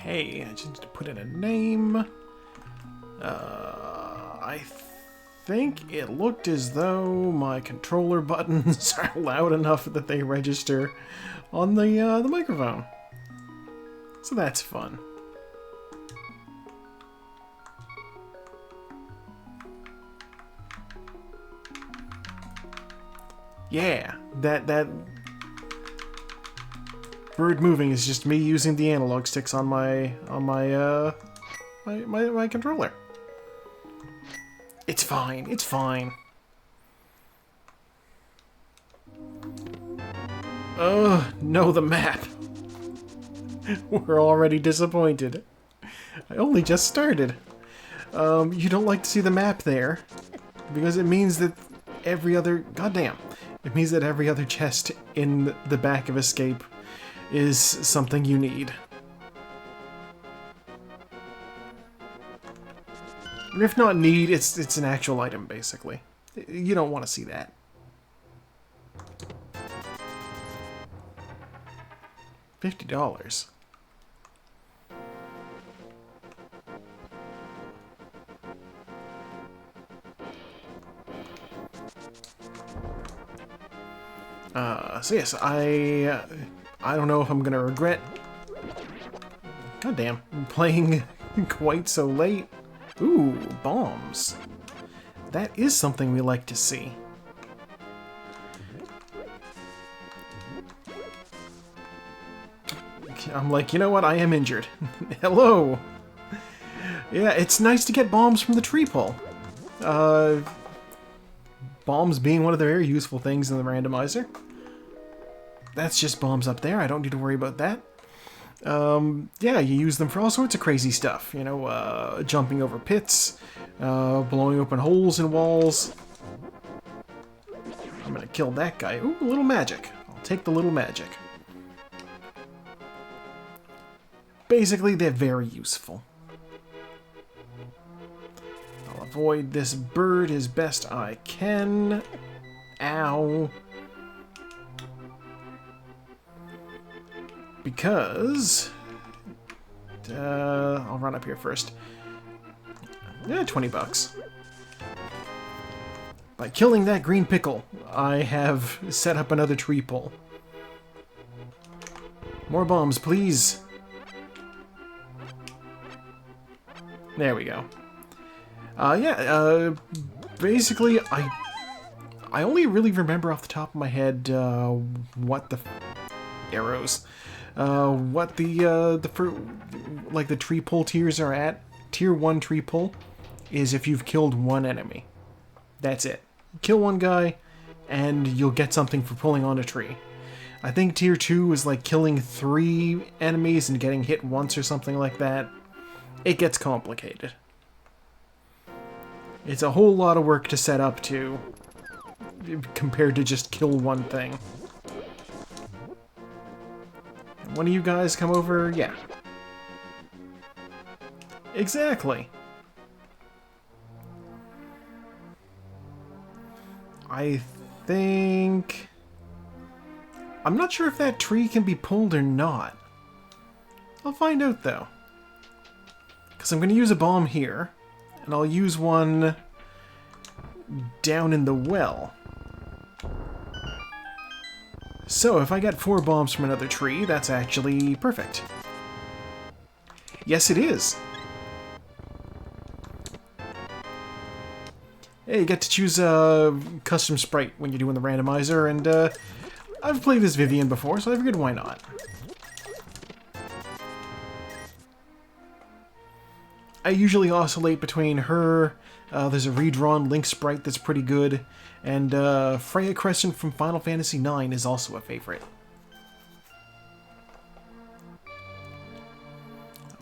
Okay, I just need to put in a name. I think it looked as though my controller buttons are loud enough that they register on the microphone. So that's fun. Yeah, that bird moving is just me using the analog sticks on my controller. It's fine. It's fine. No, the map. We're already disappointed. I only just started. You don't like to see the map there because it means that every other... Goddamn. It means that every other chest in the back of Escape is something you need. If not need, it's an actual item, basically. You don't want to see that. $50. So yes, I don't know if I'm gonna regret, goddamn, playing quite so late. Ooh, bombs. That is something we like to see. I'm like, you know what? I am injured. Hello. Yeah, it's nice to get bombs from the tree pull. Bombs being one of the very useful things in the randomizer. That's just bombs up there. I don't need to worry about that. Yeah, you use them for all sorts of crazy stuff. You know, jumping over pits, blowing open holes in walls. I'm gonna kill that guy. Ooh, a little magic. I'll take the little magic. Basically, they're very useful. I'll avoid this bird as best I can. Ow. Because... I'll run up here first. Yeah, 20 bucks. By killing that green pickle, I have set up another tree pull. More bombs, please. There we go. Basically, I only really remember off the top of my head what the arrows, what the tree pull tiers are at. Tier 1 tree pull is if you've killed one enemy. That's it. Kill one guy, and you'll get something for pulling on a tree. I think Tier 2 is like killing 3 enemies and getting hit once or something like that. It gets complicated. It's a whole lot of work to set up to, compared to just kill one thing. One of you guys come over? Yeah. Exactly. I think... I'm not sure if that tree can be pulled or not. I'll find out, though. Because I'm going to use a bomb here, and I'll use one down in the well. So, if I get 4 bombs from another tree, that's actually perfect. Yes, it is. Hey, you get to choose a custom sprite when you're doing the randomizer, and I've played as Vivian before, so I figured why not. I usually oscillate between her, there's a redrawn Link sprite that's pretty good, and Freya Crescent from Final Fantasy IX is also a favorite.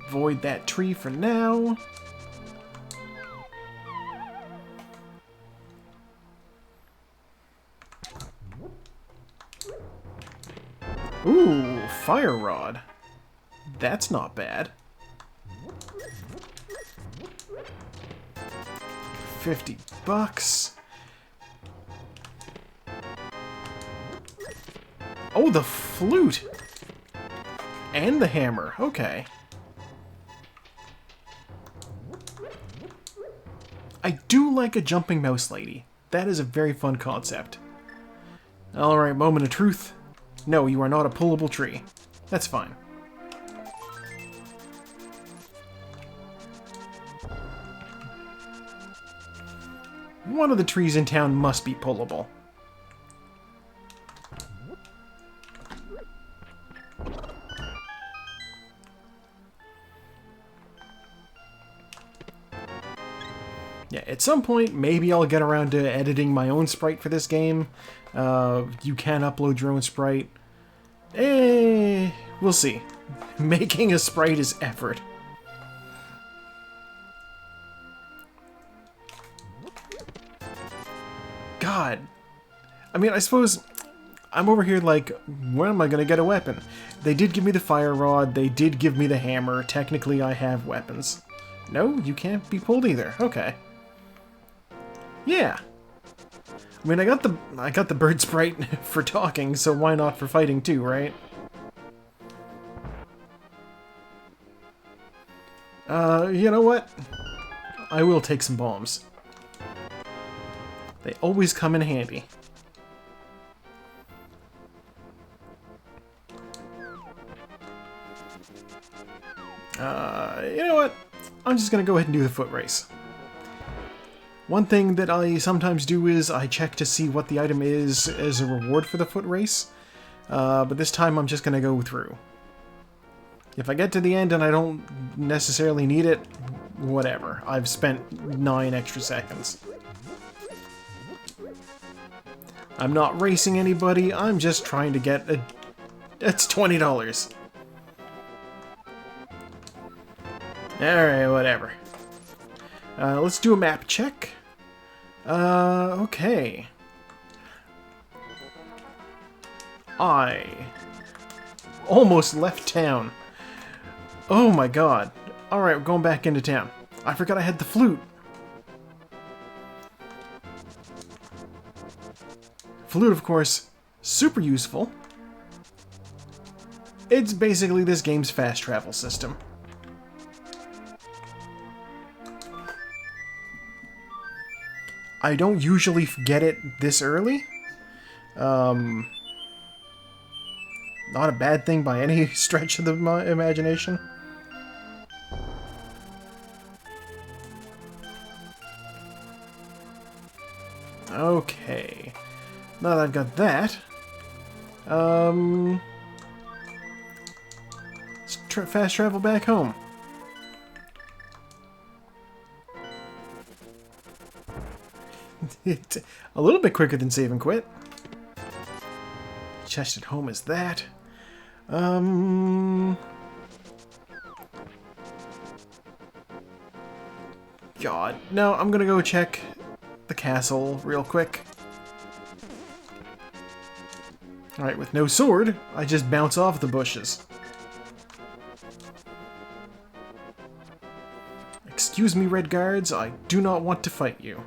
Avoid that tree for now. Ooh, fire rod. That's not bad. 50 bucks. Oh, the flute! And the hammer. Okay. I do like a jumping mouse lady. That is a very fun concept. Alright, moment of truth. No, you are not a pullable tree. That's fine. One of the trees in town must be pullable. Yeah, at some point, maybe I'll get around to editing my own sprite for this game. You can upload your own sprite. We'll see. Making a sprite is effort. God. I mean, I suppose I'm over here like, when am I going to get a weapon? They did give me the fire rod. They did give me the hammer. Technically, I have weapons. No, you can't be pulled either. Okay. Yeah. I mean, I got the bird sprite for talking, so why not for fighting too, right? You know what? I will take some bombs. They always come in handy. You know what? I'm just gonna go ahead and do the foot race. One thing that I sometimes do is I check to see what the item is as a reward for the foot race, but this time I'm just gonna go through. If I get to the end and I don't necessarily need it, whatever. I've spent 9 extra seconds. I'm not racing anybody, I'm just trying to get a... It's $20. Alright, whatever. Let's do a map check. Okay. I almost left town. Oh my god. Alright, we're going back into town. I forgot I had the flute. Flute, of course, super useful. It's basically this game's fast travel system. I don't usually get it this early. Not a bad thing by any stretch of the imagination. Okay. Now that I've got that, let's fast travel back home. A little bit quicker than save and quit. Chest at home is that. God. No, I'm gonna go check the castle real quick. Alright, with no sword, I just bounce off the bushes. Excuse me, red guards, I do not want to fight you.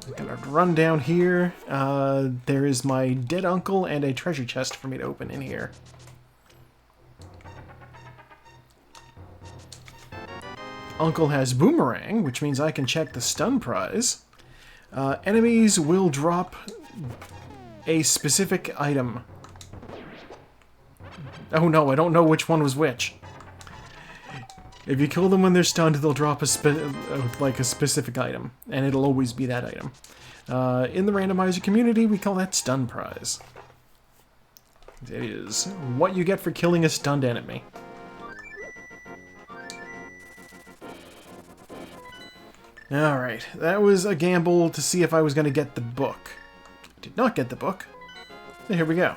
I'm gonna run down here. There is my dead uncle and a treasure chest for me to open in here. Uncle has boomerang, which means I can check the stun prize. Enemies will drop a specific item. Oh no, I don't know which one was which. If you kill them when they're stunned, they'll drop a specific item, and it'll always be that item. In the Randomizer community, we call that stun prize. It is what you get for killing a stunned enemy. Alright, that was a gamble to see if I was going to get the book. Did not get the book. So here we go.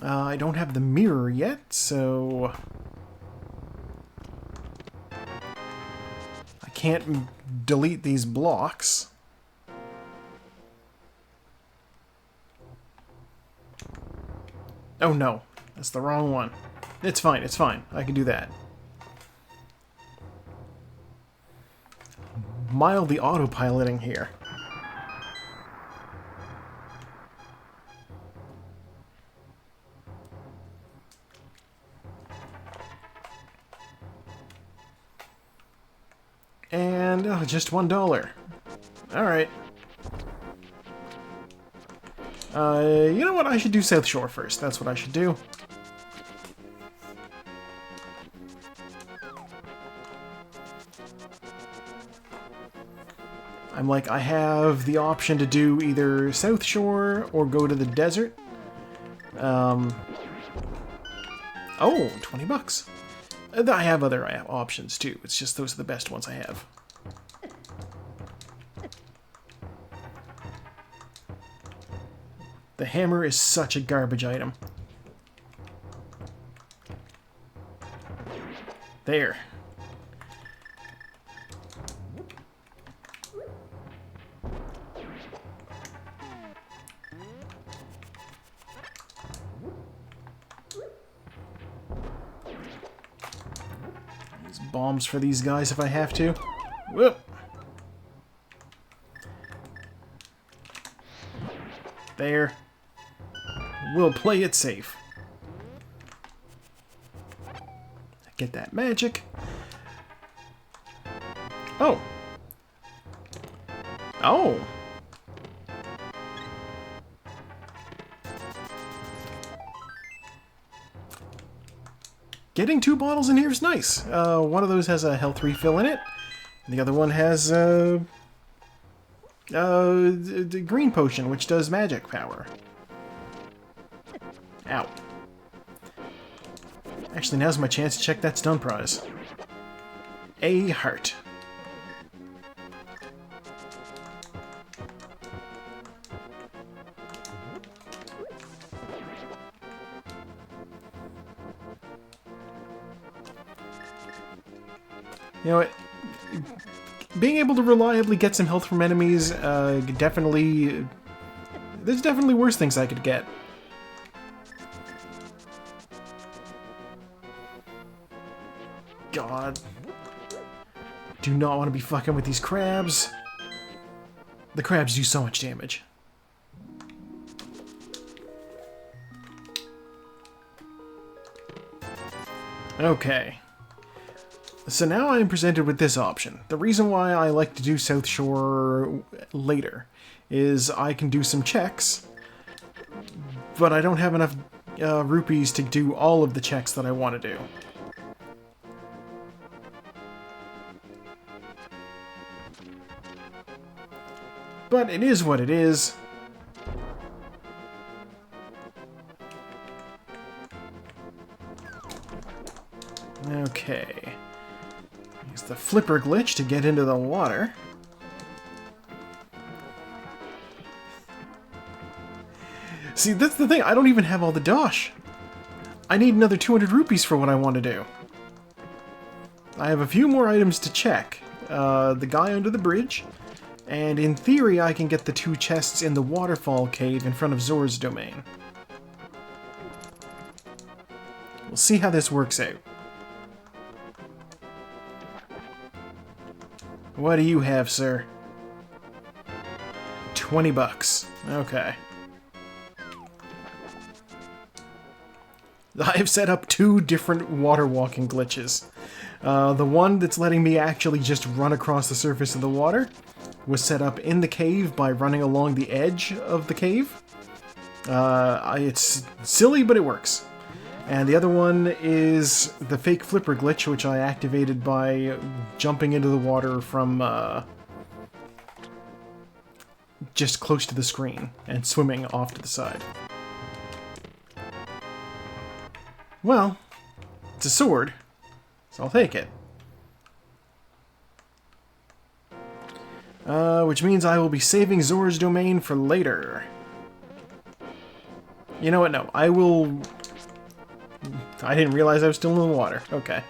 I don't have the mirror yet, so... I can't delete these blocks. Oh no, that's the wrong one. It's fine, it's fine. I can do that. Mildly autopiloting here. Oh, just $1. Alright. You know what? I should do South Shore first. That's what I should do. I'm like, I have the option to do either South Shore or go to the desert. Oh, 20 bucks. I have other options too. It's just those are the best ones I have. The hammer is such a garbage item. There. These bombs for these guys if I have to. Whoop. There. We'll play it safe. Get that magic. Oh. Oh. Getting 2 bottles in here is nice. One of those has a health refill in it. The other one has the green potion, which does magic power. Ow. Actually, now's my chance to check that stun prize. A heart. You know what? Being able to reliably get some health from enemies, definitely... There's definitely worse things I could get. God. Do not want to be fucking with these crabs. The crabs do so much damage. Okay. So now I am presented with this option. The reason why I like to do South Shore later is I can do some checks, but I don't have enough rupees to do all of the checks that I want to do. But it is what it is. Okay. Use the flipper glitch to get into the water. See, that's the thing. I don't even have all the dosh. I need another 200 rupees for what I want to do. I have a few more items to check. The guy under the bridge. And in theory, I can get the 2 chests in the waterfall cave in front of Zor's domain. We'll see how this works out. What do you have, sir? 20 bucks. Okay. I've set up 2 different water walking glitches. The one that's letting me actually just run across the surface of the water was set up in the cave by running along the edge of the cave. It's silly, but it works. And the other one is the fake flipper glitch, which I activated by jumping into the water from just close to the screen and swimming off to the side. Well, it's a sword, so I'll take it. Which means I will be saving Zor's domain for later. You know what? No, I will... I didn't realize I was still in the water. Okay.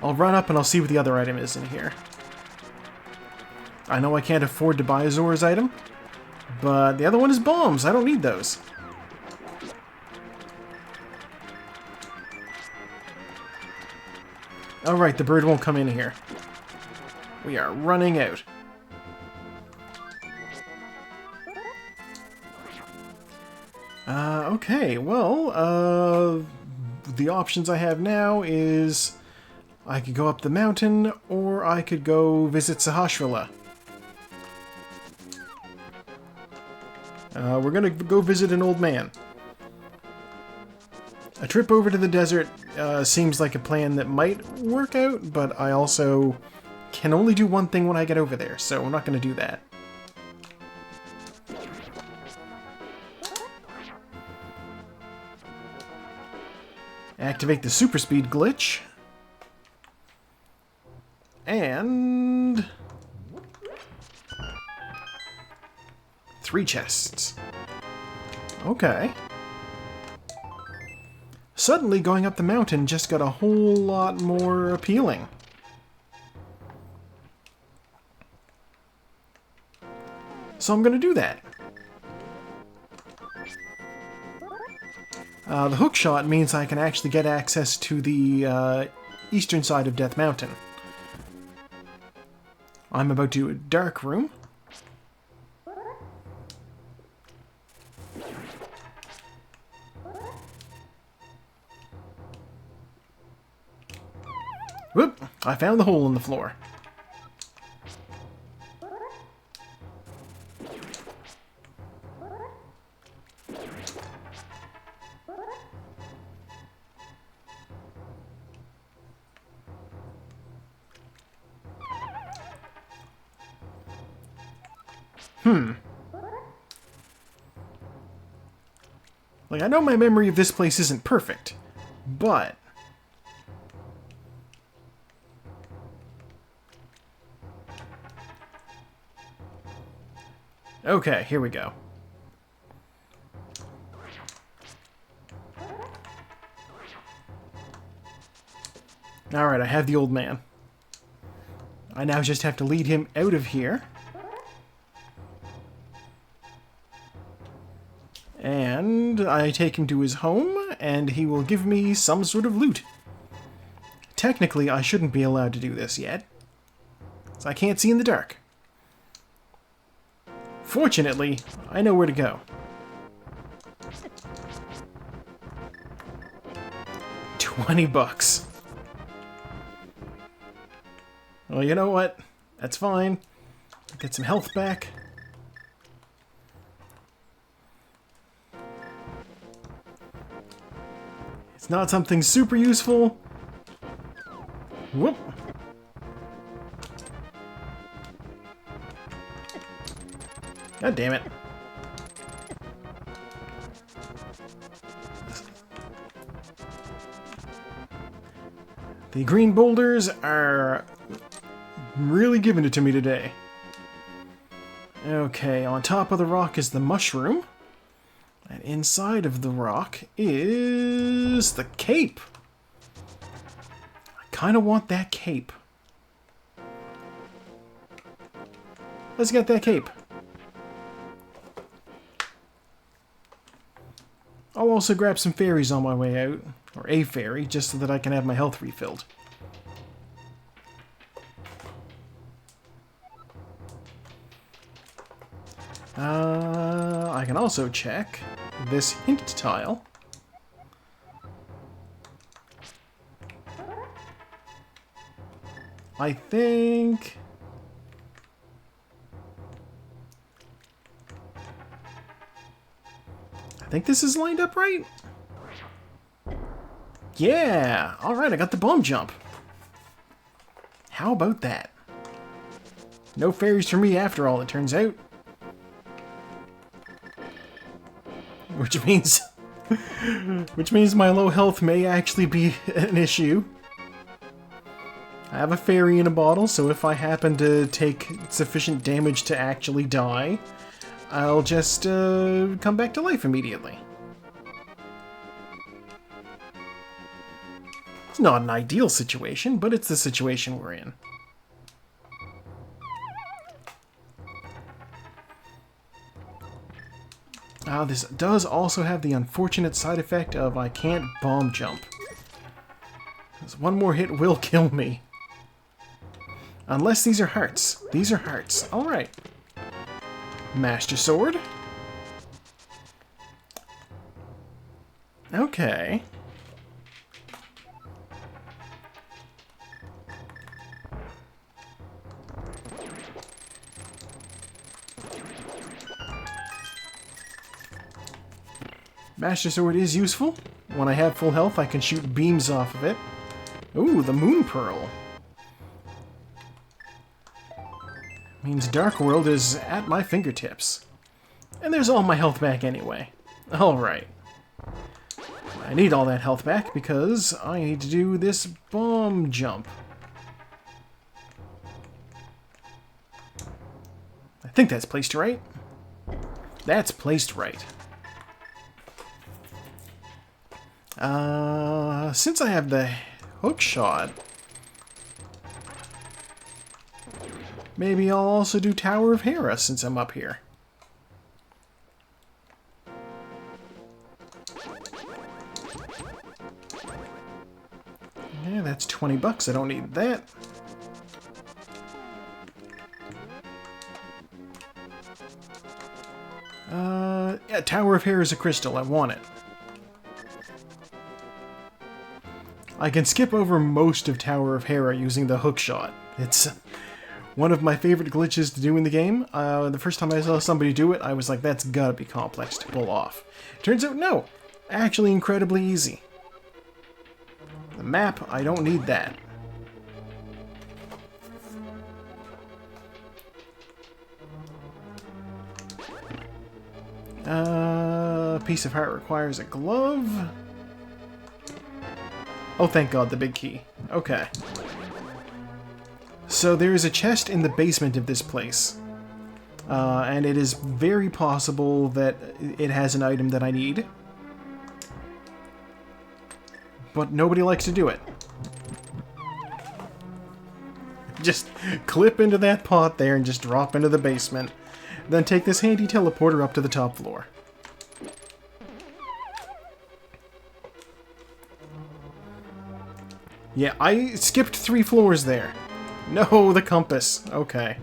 I'll run up and I'll see what the other item is in here. I know I can't afford to buy Zor's item, but the other one is bombs. I don't need those. Alright, the bird won't come in here. We are running out. Okay, well, the options I have now is I could go up the mountain, or I could go visit Sahasrara. We're gonna go visit an old man. A trip over to the desert seems like a plan that might work out, but I also can only do one thing when I get over there, so we're not gonna do that. Activate the super speed glitch. And 3 chests. Okay. Suddenly, going up the mountain just got a whole lot more appealing. So I'm gonna do that. The hook shot means I can actually get access to the eastern side of Death Mountain. I'm about to do a dark room. Whoop! I found the hole in the floor. Like, I know my memory of this place isn't perfect, but... Okay, here we go. Alright, I have the old man. I now just have to lead him out of here. And I take him to his home, and he will give me some sort of loot. Technically, I shouldn't be allowed to do this yet, so I can't see in the dark. Fortunately, I know where to go. 20 bucks. Well, you know what? That's fine. Get some health back. It's not something super useful. Whoop. God damn it. The green boulders are really giving it to me today. Okay, on top of the rock is the mushroom. And inside of the rock is the cape. I kind of want that cape. Let's get that cape. I'll also grab some fairies on my way out, or a fairy, just so that I can have my health refilled. I can also check this hint tile. I think... this is lined up right. Yeah! Alright, I got the bomb jump. How about that? No fairies for me after all, it turns out. Which means... which means my low health may actually be an issue. I have a fairy in a bottle, so if I happen to take sufficient damage to actually die, I'll just come back to life immediately. It's not an ideal situation, but it's the situation we're in. This does also have the unfortunate side effect of I can't bomb jump. Because one more hit will kill me. Unless these are hearts. These are hearts. Alright. Master Sword. Okay. Master Sword is useful. When I have full health, I can shoot beams off of it. Ooh, the Moon Pearl. Means Dark World is at my fingertips. And there's all my health back anyway. Alright. I need all that health back because I need to do this bomb jump. I think that's placed right. That's placed right. Since I have the hook shot, maybe I'll also do Tower of Hera since I'm up here. Yeah, that's 20 bucks. I don't need that. Yeah, Tower of Hera is a crystal. I want it. I can skip over most of Tower of Hera using the hook shot. It's one of my favorite glitches to do in the game. The first time I saw somebody do it, I was like, that's gotta be complex to pull off. Turns out, no. Actually incredibly easy. The map, I don't need that. Piece of heart requires a glove. Oh, thank God, the big key. Okay. So there is a chest in the basement of this place. And it is very possible that it has an item that I need. But nobody likes to do it. Just clip into that pot there and just drop into the basement. Then take this handy teleporter up to the top floor. Yeah, I skipped 3 floors there. No, the compass. Okay.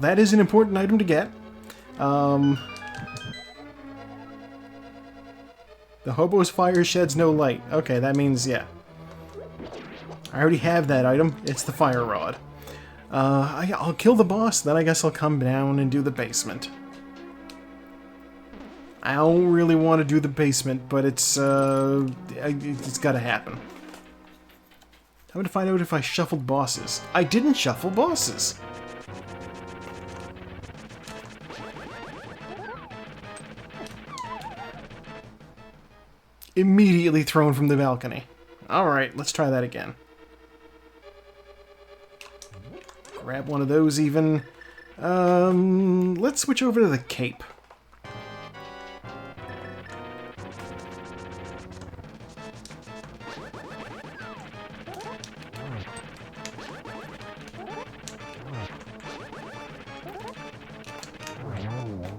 That is an important item to get. The hobo's fire sheds no light. Okay, that means, yeah. I already have that item. It's the fire rod. I'll kill the boss, then I guess I'll come down and do the basement. I don't really want to do the basement, but it's gotta happen. I'm gonna find out if I shuffled bosses. I didn't shuffle bosses! Immediately thrown from the balcony. Alright, let's try that again. Grab one of those even. Let's switch over to the cape.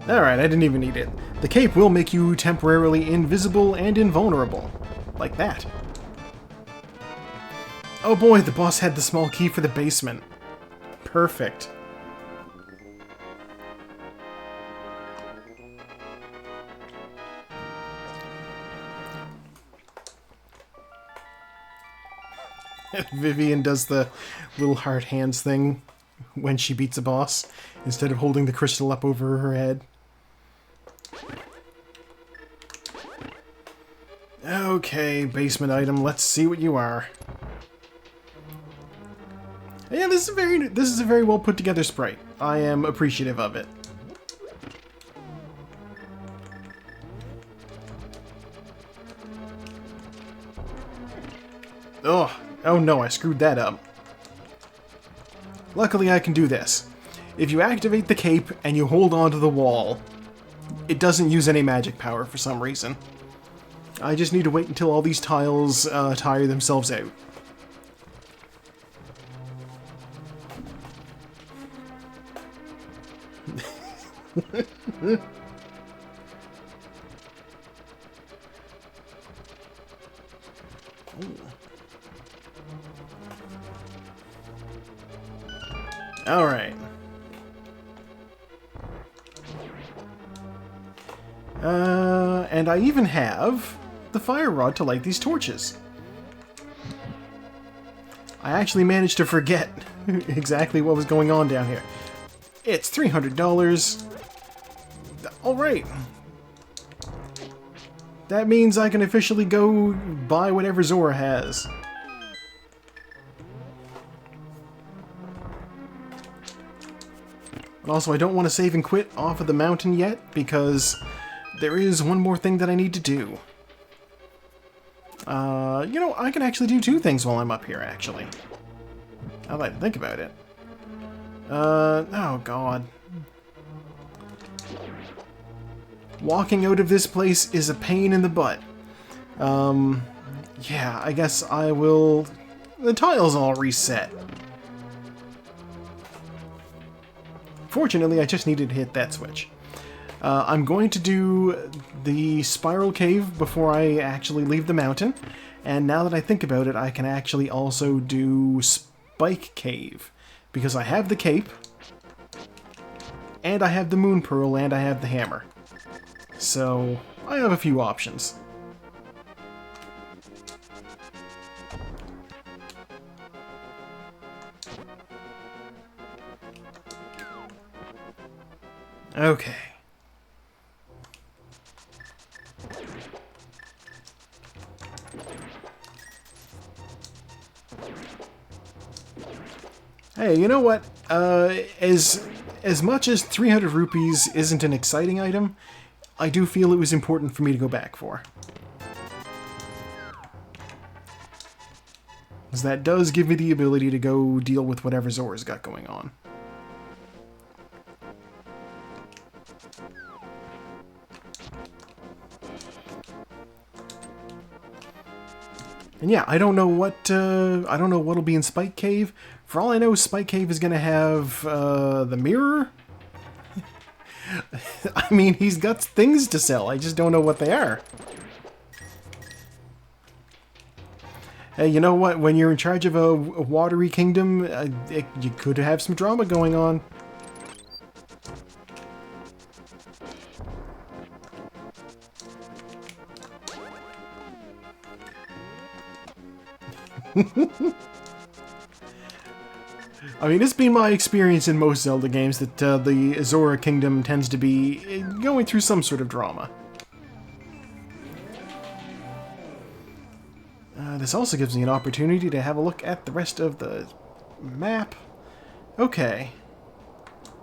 Alright, I didn't even need it. The cape will make you temporarily invisible and invulnerable. Like that. Oh boy, the boss had the small key for the basement. Perfect. Vivian does the little heart hands thing when she beats a boss, instead of holding the crystal up over her head. Okay, basement item, let's see what you are. Yeah, this is a very well put together sprite. I am appreciative of it. Oh no, I screwed that up. Luckily I can do this. If you activate the cape and you hold onto the wall, it doesn't use any magic power for some reason. I just need to wait until all these tiles tire themselves out. Alright. And I even have the fire rod to light these torches. I actually managed to forget exactly what was going on down here. It's $300. Alright. That means I can officially go buy whatever Zora has. Also, I don't want to save and quit off of the mountain yet, because there is one more thing that I need to do. You know, I can actually do two things while I'm up here, actually. Now that I think about it. Oh god. Walking out of this place is a pain in the butt. Yeah, I guess I will... The tiles all reset. Fortunately, I just needed to hit that switch. I'm going to do the spiral cave before I actually leave the mountain. And now that I think about it, I can actually also do Spike Cave. Because I have the cape, and I have the moon pearl, and I have the hammer. So, I have a few options. Okay. Hey, you know what? As much as 300 rupees isn't an exciting item, I do feel it was important for me to go back for. Because that does give me the ability to go deal with whatever Zora's got going on. And yeah, I don't know what'll be in Spike Cave. For all I know, Spike Cave is gonna have the mirror. I mean, he's got things to sell. I just don't know what they are. Hey, you know what? When you're in charge of a watery kingdom, you could have some drama going on. I mean, it's been my experience in most Zelda games that the Zora Kingdom tends to be going through some sort of drama. This also gives me an opportunity to have a look at the rest of the map. Okay.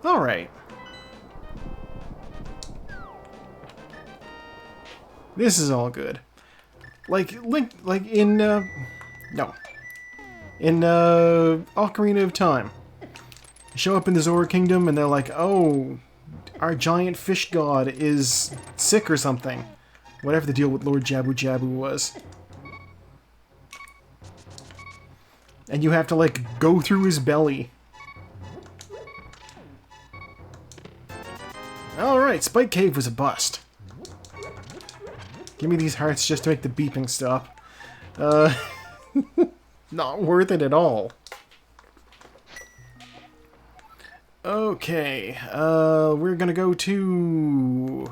Alright. This is all good. Like in, no. In, Ocarina of Time. You show up in the Zora Kingdom and they're like, oh, our giant fish god is sick or something. Whatever the deal with Lord Jabu Jabu was. And you have to, like, go through his belly. Alright, Spike Cave was a bust. Give me these hearts just to make the beeping stop. Not worth it at all. Okay, we're gonna go to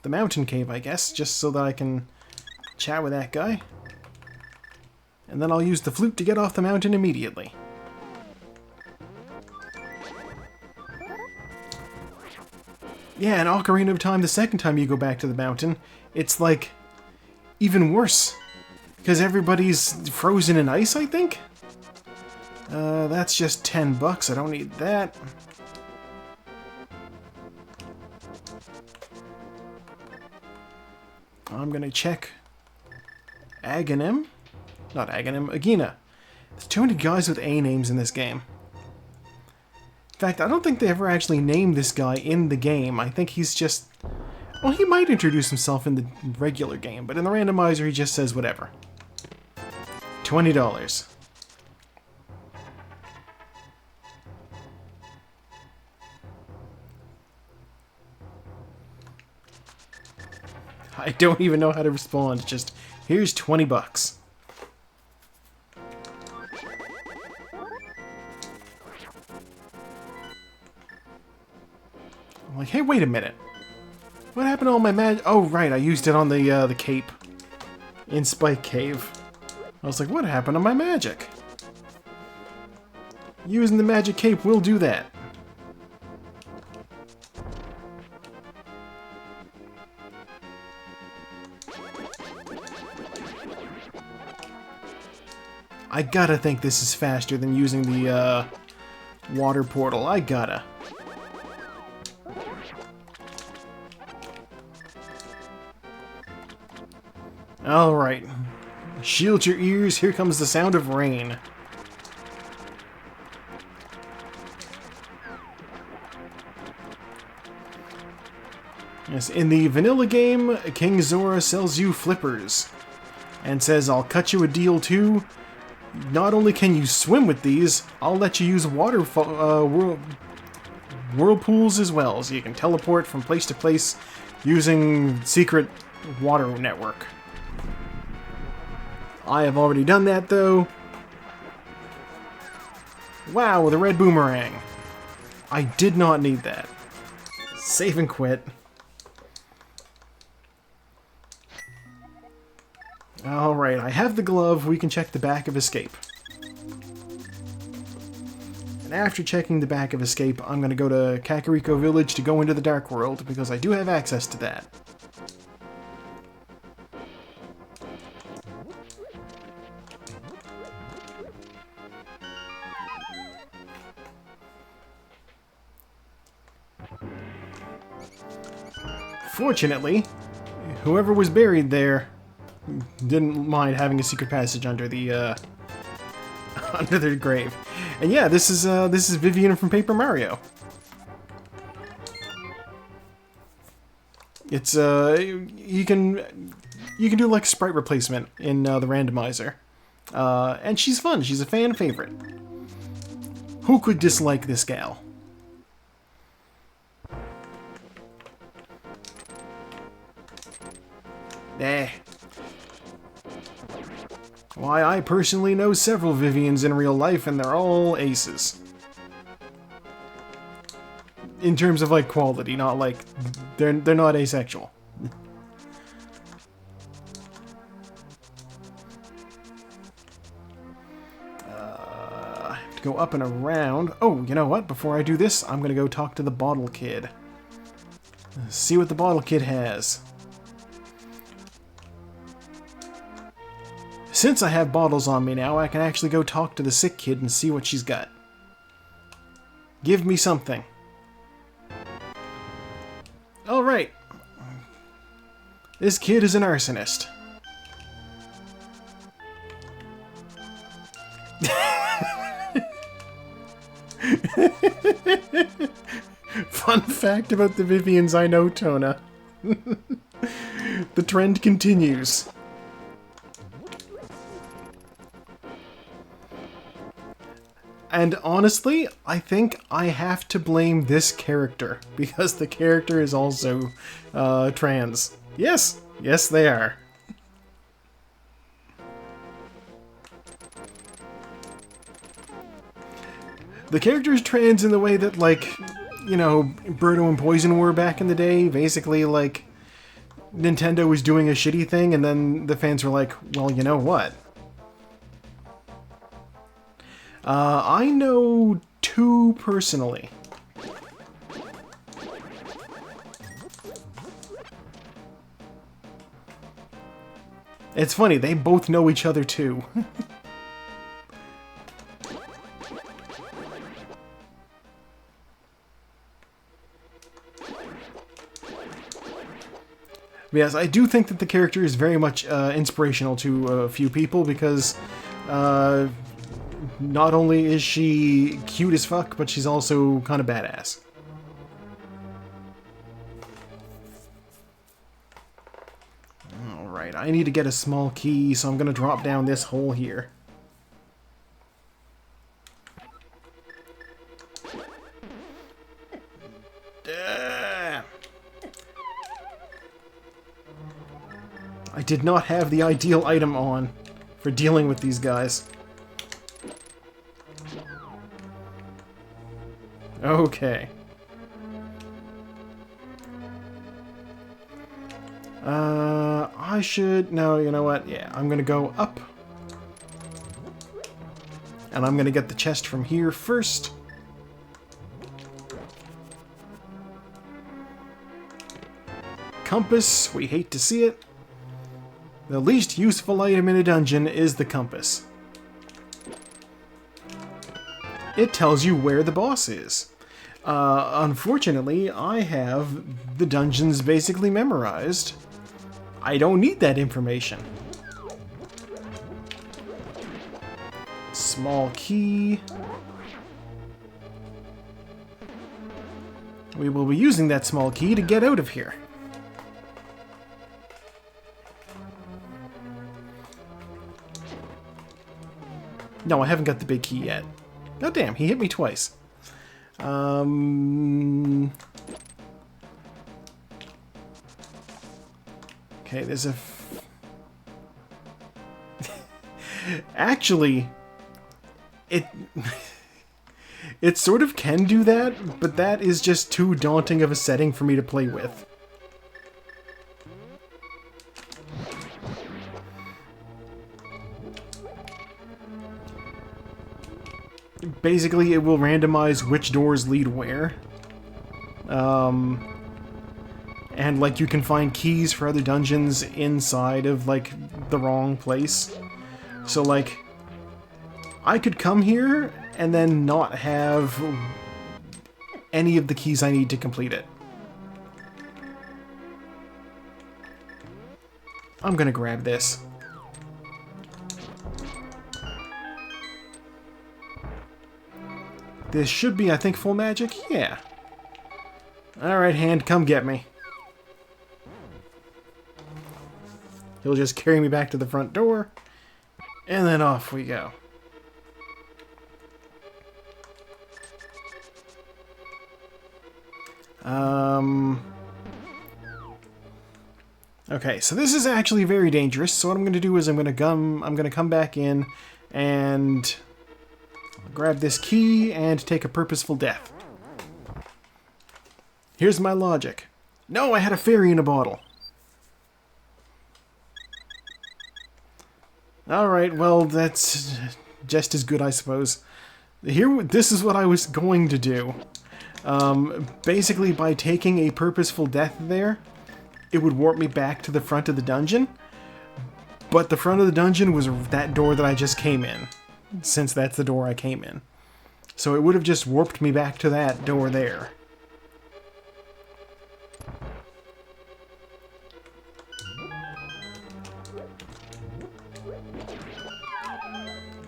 the mountain cave, I guess, just so that I can chat with that guy. And then I'll use the flute to get off the mountain immediately. Yeah, in Ocarina of Time, the second time you go back to the mountain, it's like even worse. Because everybody's frozen in ice, I think? That's just $10. I don't need that. I'm gonna check Aghanim. Not Aghanim, Aghina. There's too many guys with A names in this game. In fact, I don't think they ever actually named this guy in the game. I think he's just... Well, he might introduce himself in the regular game, but in the randomizer he just says whatever. $20. I don't even know how to respond. Just, here's $20. I'm like, hey, wait a minute. What happened to all my magic? Oh, right, I used it on the cape in Spike Cave. I was like, what happened to my magic? Using the magic cape will do that. I gotta think this is faster than using the water portal. I gotta. Alright. Shield your ears, here comes the sound of rain. Yes, in the vanilla game, King Zora sells you flippers. And says, I'll cut you a deal too. Not only can you swim with these, I'll let you use whirlpools as well, so you can teleport from place to place using secret water network. I have already done that, though. Wow, the red boomerang. I did not need that. Save and quit. Alright, I have the glove. We can check the back of escape. And after checking the back of escape, I'm going to go to Kakariko Village to go into the Dark World, because I do have access to that. Fortunately, whoever was buried there didn't mind having a secret passage under the under their grave. And yeah, this is Vivian from Paper Mario. It's you can do like sprite replacement in the randomizer, and she's fun. She's a fan favorite. Who could dislike this gal? Eh. Why, I personally know several Vivians in real life, and they're all aces. In terms of, like, quality, not like... They're not asexual. I have to go up and around. Oh, you know what? Before I do this, I'm gonna go talk to the Bottle Kid. See what the Bottle Kid has. Since I have bottles on me now, I can actually go talk to the sick kid and see what she's got. Give me something. Alright. This kid is an arsonist. Fun fact about the Vivians I know, Tona. The trend continues. And honestly, I think I have to blame this character, because the character is also trans. Yes, yes they are. The character is trans in the way that, like, you know, Birdo and Poison were back in the day. Basically, like, Nintendo was doing a shitty thing, and then the fans were like, well, you know what? I know two personally. It's funny, they both know each other too. Yes, I do think that the character is very much inspirational to a few people, because not only is she cute as fuck, but she's also kind of badass. Alright, I need to get a small key, so I'm gonna drop down this hole here. I did not have the ideal item on for dealing with these guys. Okay. I should... No, you know what? Yeah, I'm gonna go up. And I'm gonna get the chest from here first. Compass, we hate to see it. The least useful item in a dungeon is the compass. it tells you where the boss is. Unfortunately, I have the dungeons basically memorized. I don't need that information. Small key. We will be using that small key to get out of here. No, I haven't got the big key yet. God damn, he hit me twice. Okay, there's a... Actually, it sort of can do that, but that is just too daunting of a setting for me to play with. Basically, it will randomize which doors lead where. And, like, you can find keys for other dungeons inside of, like, the wrong place. So, like, I could come here and then not have any of the keys I need to complete it. I'm gonna grab this. This should be, I think, full magic? Yeah. Alright, hand, come get me. He'll just carry me back to the front door, and then off we go. Okay, so this is actually very dangerous, so what I'm going to do is I'm going to come back in and grab this key and take a purposeful death. Here's my logic. No, I had a fairy in a bottle. Alright, well, that's just as good, I suppose. This is what I was going to do. Basically, by taking a purposeful death there, it would warp me back to the front of the dungeon. But the front of the dungeon was that door that I just came in, since that's the door I came in. So it would have just warped me back to that door there.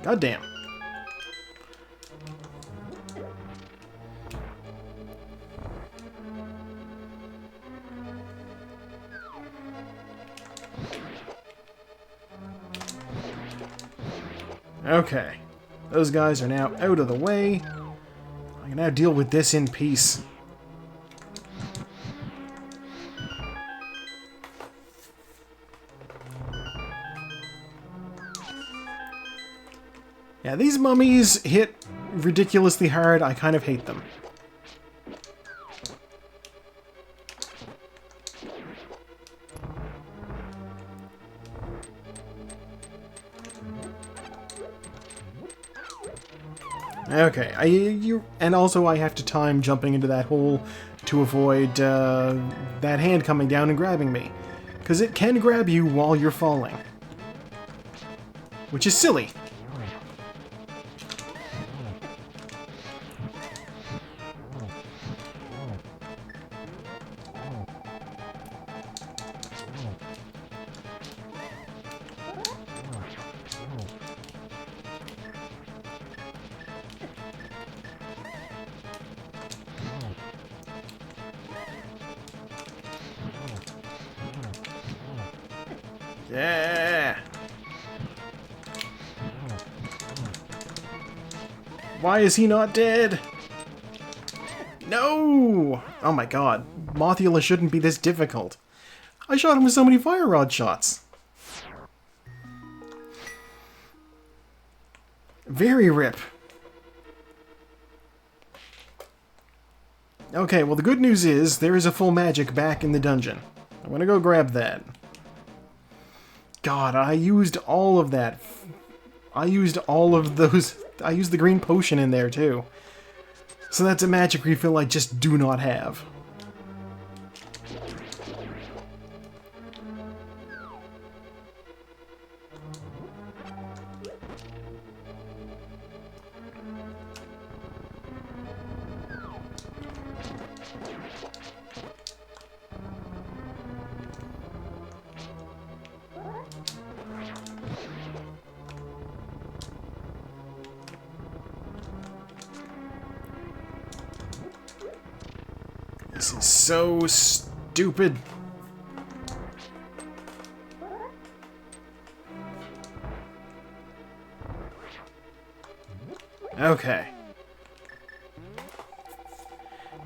God damn. Okay. Those guys are now out of the way. I can now deal with this in peace. Yeah, these mummies hit ridiculously hard. I kind of hate them. Okay, and also I have to time jumping into that hole to avoid that hand coming down and grabbing me. Because it can grab you while you're falling. Which is silly. Yeah! Why is he not dead? No! Oh my god. Mothula shouldn't be this difficult. I shot him with so many fire rod shots. Very rip. Okay, well the good news is there is a full magic back in the dungeon. I'm gonna go grab that. God, I used all of that. I used all of those. I used the green potion in there too. So that's a magic refill I just do not have. This is so stupid. Okay.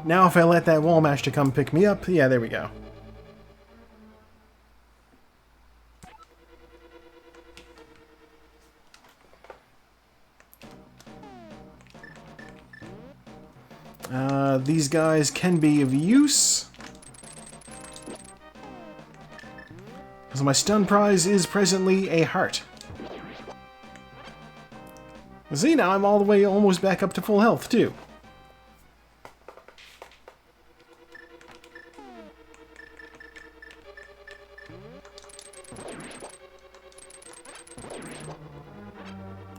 Now if I let that wall mash to come pick me up, yeah, there we go. These guys can be of use. Because my stun prize is presently a heart. See, now I'm all the way almost back up to full health, too.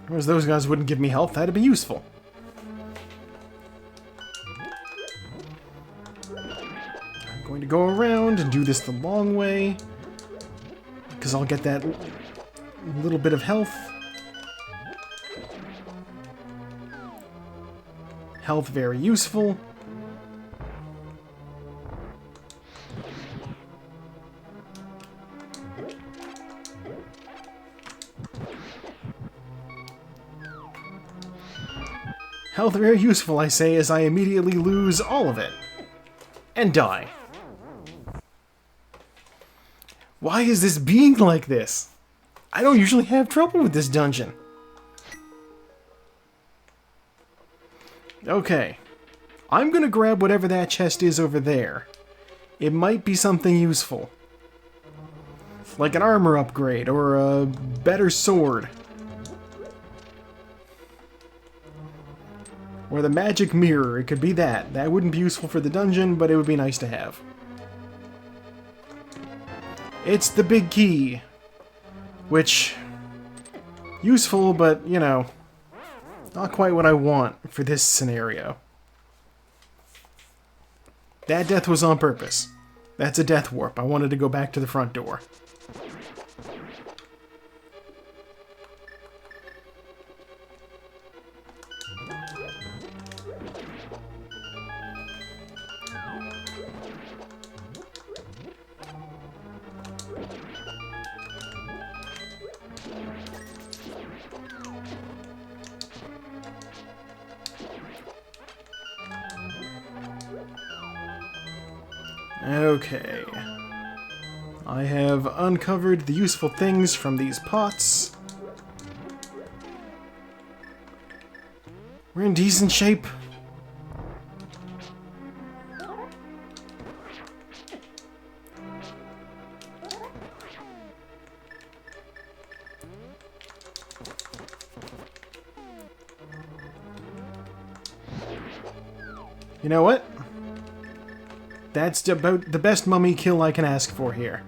Whereas those guys wouldn't give me health, that'd be useful. I'm going to go around and do this the long way, because I'll get that little bit of health. Health very useful. Health very useful, I say, as I immediately lose all of it. And die. Why is this being like this? I don't usually have trouble with this dungeon. Okay. I'm gonna grab whatever that chest is over there. It might be something useful. Like an armor upgrade, or a better sword. Or the magic mirror, it could be that. That wouldn't be useful for the dungeon, but it would be nice to have. It's the big key. Which... useful, but, you know... not quite what I want for this scenario. That death was on purpose. That's a death warp. I wanted to go back to the front door. Okay. I have uncovered the useful things from these pots. We're in decent shape. You know what? That's about the best mummy kill I can ask for here.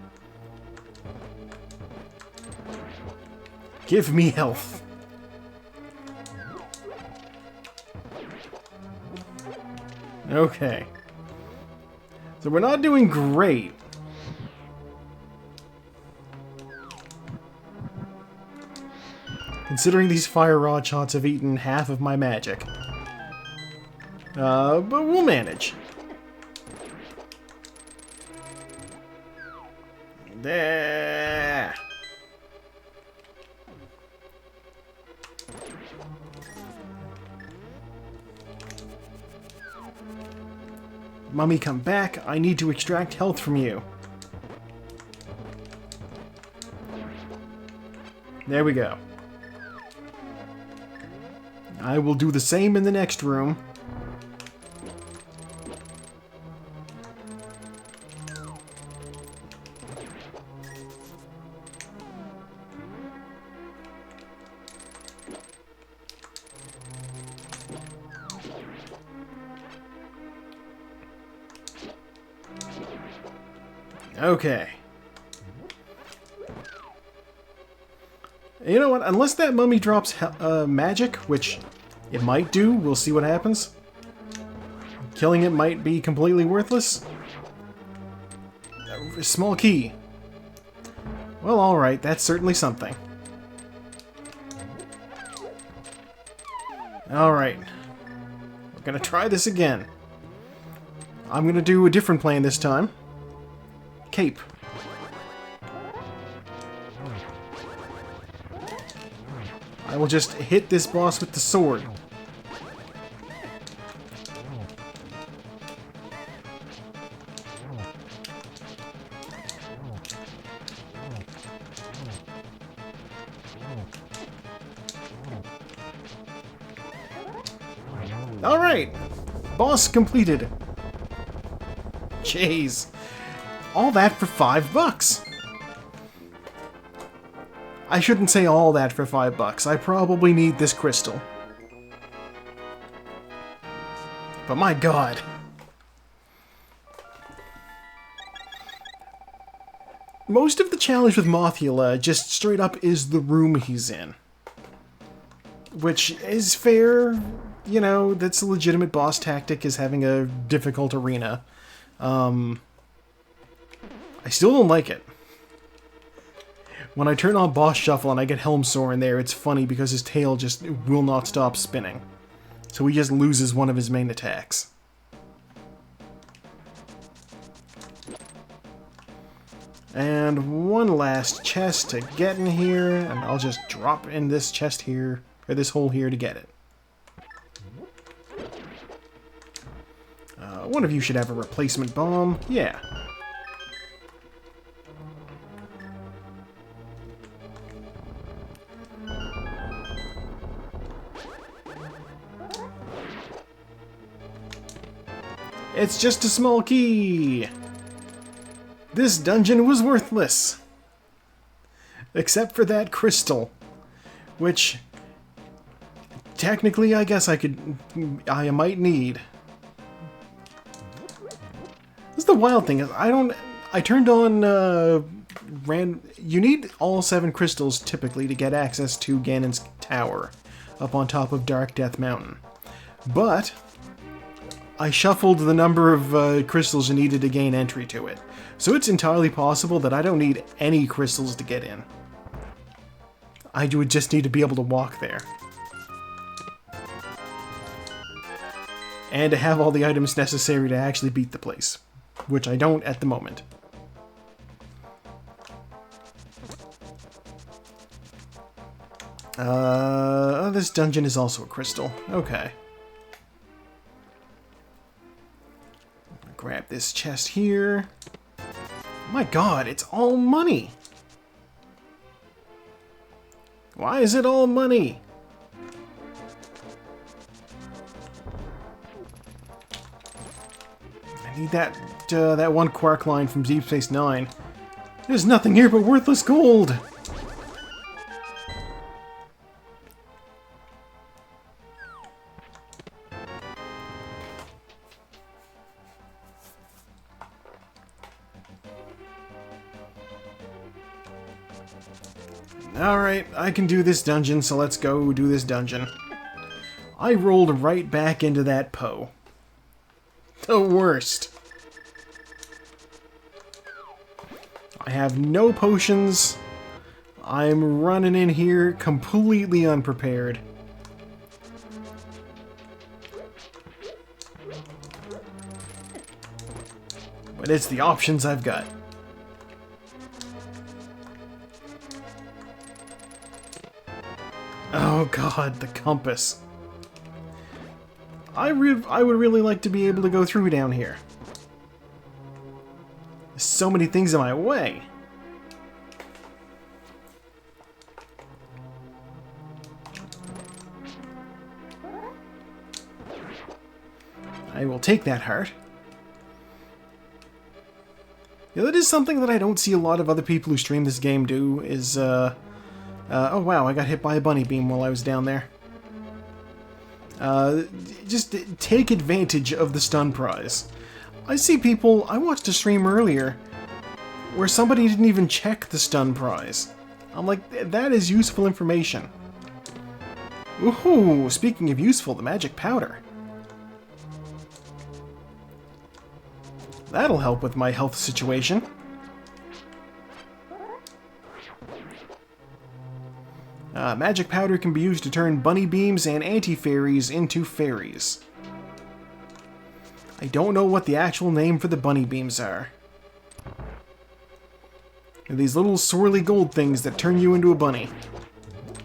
Give me health. Okay. So we're not doing great. Considering these fire rod shots have eaten half of my magic. But we'll manage. There. Mummy, come back. I need to extract health from you. There we go. I will do the same in the next room. Okay. You know what? Unless that mummy drops magic, which it might do, we'll see what happens. Killing it might be completely worthless. Small key. Well, alright, that's certainly something. Alright. We're gonna try this again. I'm gonna do a different plan this time. Cape. I will just hit this boss with the sword. Alright! Boss completed. Jeez. All that for $5. I shouldn't say all that for $5. I probably need this crystal. But my god. Most of the challenge with Mothula just straight up is the room he's in. Which is fair. You know, that's a legitimate boss tactic, is having a difficult arena. I still don't like it. When I turn on Boss Shuffle and I get Helmsor in there, it's funny because his tail just will not stop spinning. So he just loses one of his main attacks. And one last chest to get in here, and I'll just drop in this chest here, or this hole here to get it. One of you should have a replacement bomb. Yeah. It's just a small key! This dungeon was worthless! Except for that crystal. Which, technically, I guess I might need. This is the wild thing, is I turned on, you need all 7 crystals, typically, to get access to Ganon's tower, up on top of Dark Death Mountain. But I shuffled the number of crystals you needed to gain entry to it. So it's entirely possible that I don't need any crystals to get in. I would just need to be able to walk there. And to have all the items necessary to actually beat the place. Which I don't at the moment. This dungeon is also a crystal. Okay. Grab this chest here. My god, it's all money! Why is it all money? I need that one Quark line from Deep Space Nine. There's nothing here but worthless gold! Alright, I can do this dungeon, so let's go do this dungeon. I rolled right back into that Poe. The worst. I have no potions. I'm running in here completely unprepared. But it's the options I've got. Oh god, the compass. I would really like to be able to go through down here. There's so many things in my way. I will take that heart. Yeah, that is something that I don't see a lot of other people who stream this game do, is, oh wow, I got hit by a bunny beam while I was down there. Just take advantage of the stun prize. I see people, I watched a stream earlier where somebody didn't even check the stun prize. I'm like, that is useful information. Ooh, speaking of useful, the magic powder. That'll help with my health situation. Magic powder can be used to turn bunny beams and anti-fairies into fairies. I don't know what the actual name for the bunny beams are. They're these little swirly gold things that turn you into a bunny.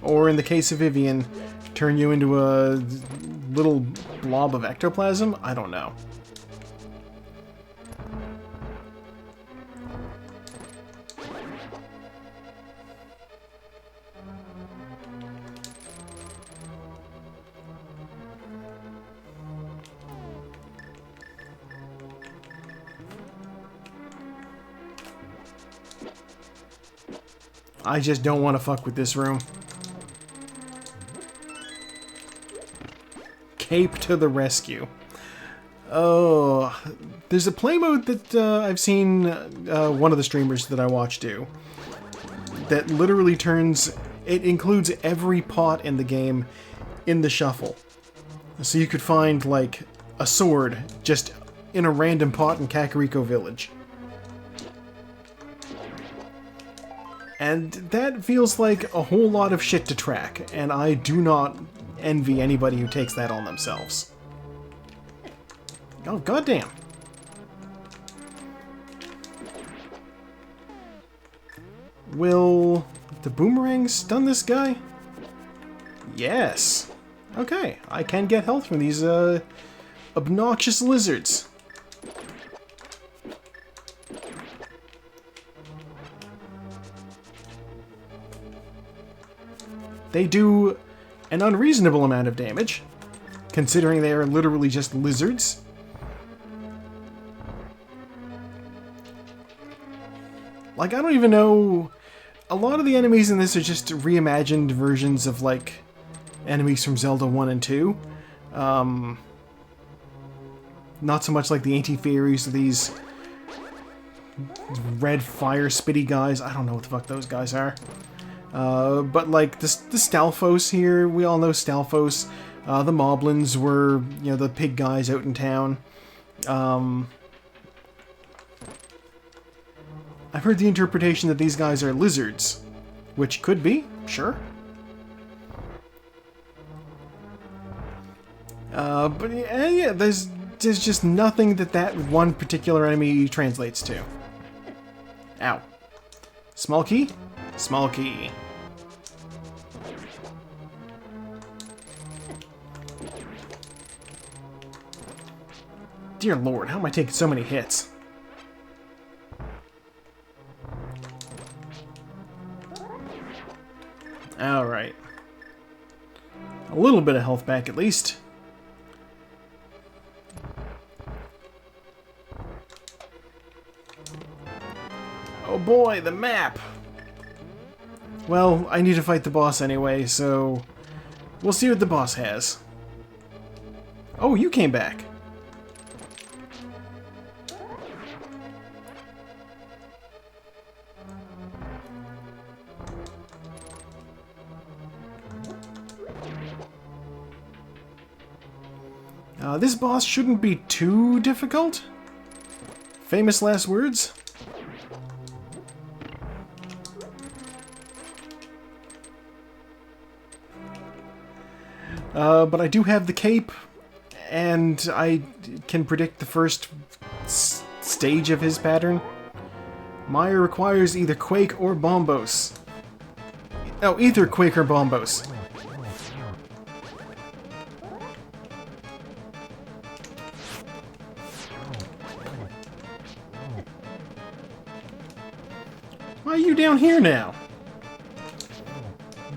Or in the case of Vivian, turn you into a little blob of ectoplasm? I don't know. I just don't want to fuck with this room. Cape to the rescue. Oh, there's a play mode that I've seen one of the streamers that I watch do. That literally turns... It includes every pot in the game in the shuffle. So you could find, like, a sword just in a random pot in Kakariko Village. And that feels like a whole lot of shit to track, and I do not envy anybody who takes that on themselves. Oh, goddamn. Will the boomerang stun this guy? Yes. Okay, I can get health from these obnoxious lizards. They do an unreasonable amount of damage, considering they are literally just lizards. Like, I don't even know... A lot of the enemies in this are just reimagined versions of, like, enemies from Zelda 1 and 2. Not so much like the anti-fairies or these red fire spitty guys. I don't know what the fuck those guys are. But like the Stalfos here, we all know Stalfos. The Moblins were, you know, the pig guys out in town. I've heard the interpretation that these guys are lizards, which could be, sure. But yeah, there's just nothing that one particular enemy translates to. Ow. Small key? Small key. Dear Lord, how am I taking so many hits? Alright. A little bit of health back at least. Oh boy, the map! Well, I need to fight the boss anyway, so we'll see what the boss has. Oh, you came back. This boss shouldn't be too difficult. Famous last words? But I do have the cape, and I can predict the first stage of his pattern. Maya requires either Quake or Bombos. Oh, either Quake or Bombos. Why are you down here now?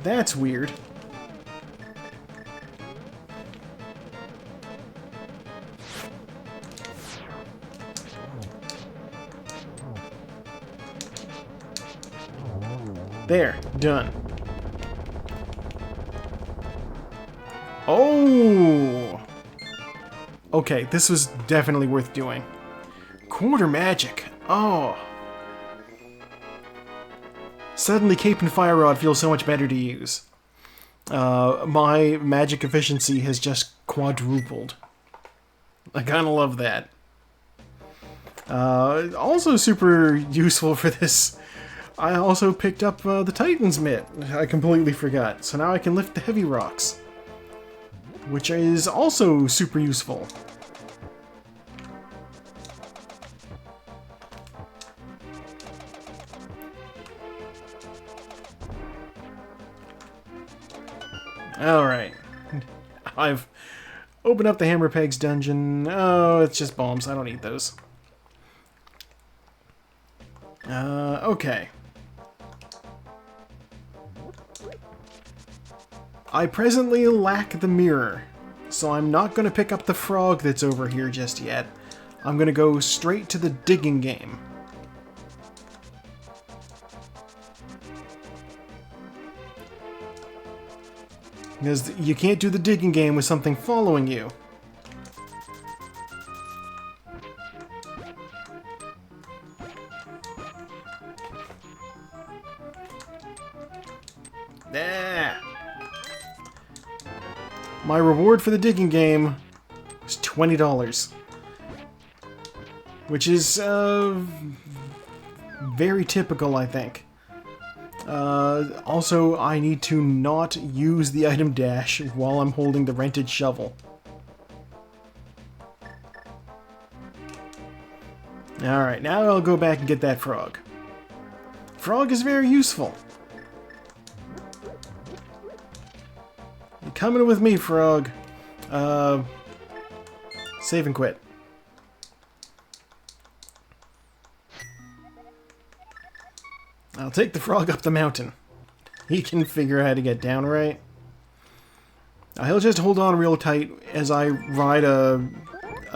That's weird. There, done. Oh! Okay, this was definitely worth doing. Quarter magic. Oh. Suddenly Cape and Fire Rod feel so much better to use. My magic efficiency has just quadrupled. I kinda love that. Also super useful for this. I also picked up the Titan's Mitt. I completely forgot. So now I can lift the heavy rocks. Which is also super useful. Alright. I've opened up the Hammer Pegs dungeon. Oh, it's just bombs. I don't need those. Okay. I presently lack the mirror, so I'm not going to pick up the frog that's over here just yet. I'm going to go straight to the digging game. Because you can't do the digging game with something following you. Ah. My reward for the digging game was $20. Which is very typical, I think. Also, I need to not use the item dash while I'm holding the rented shovel. Alright, now I'll go back and get that frog. Frog is very useful. You're coming with me, frog. Save and quit. I'll take the frog up the mountain. He can figure out how to get down, right? He'll just hold on real tight as I ride a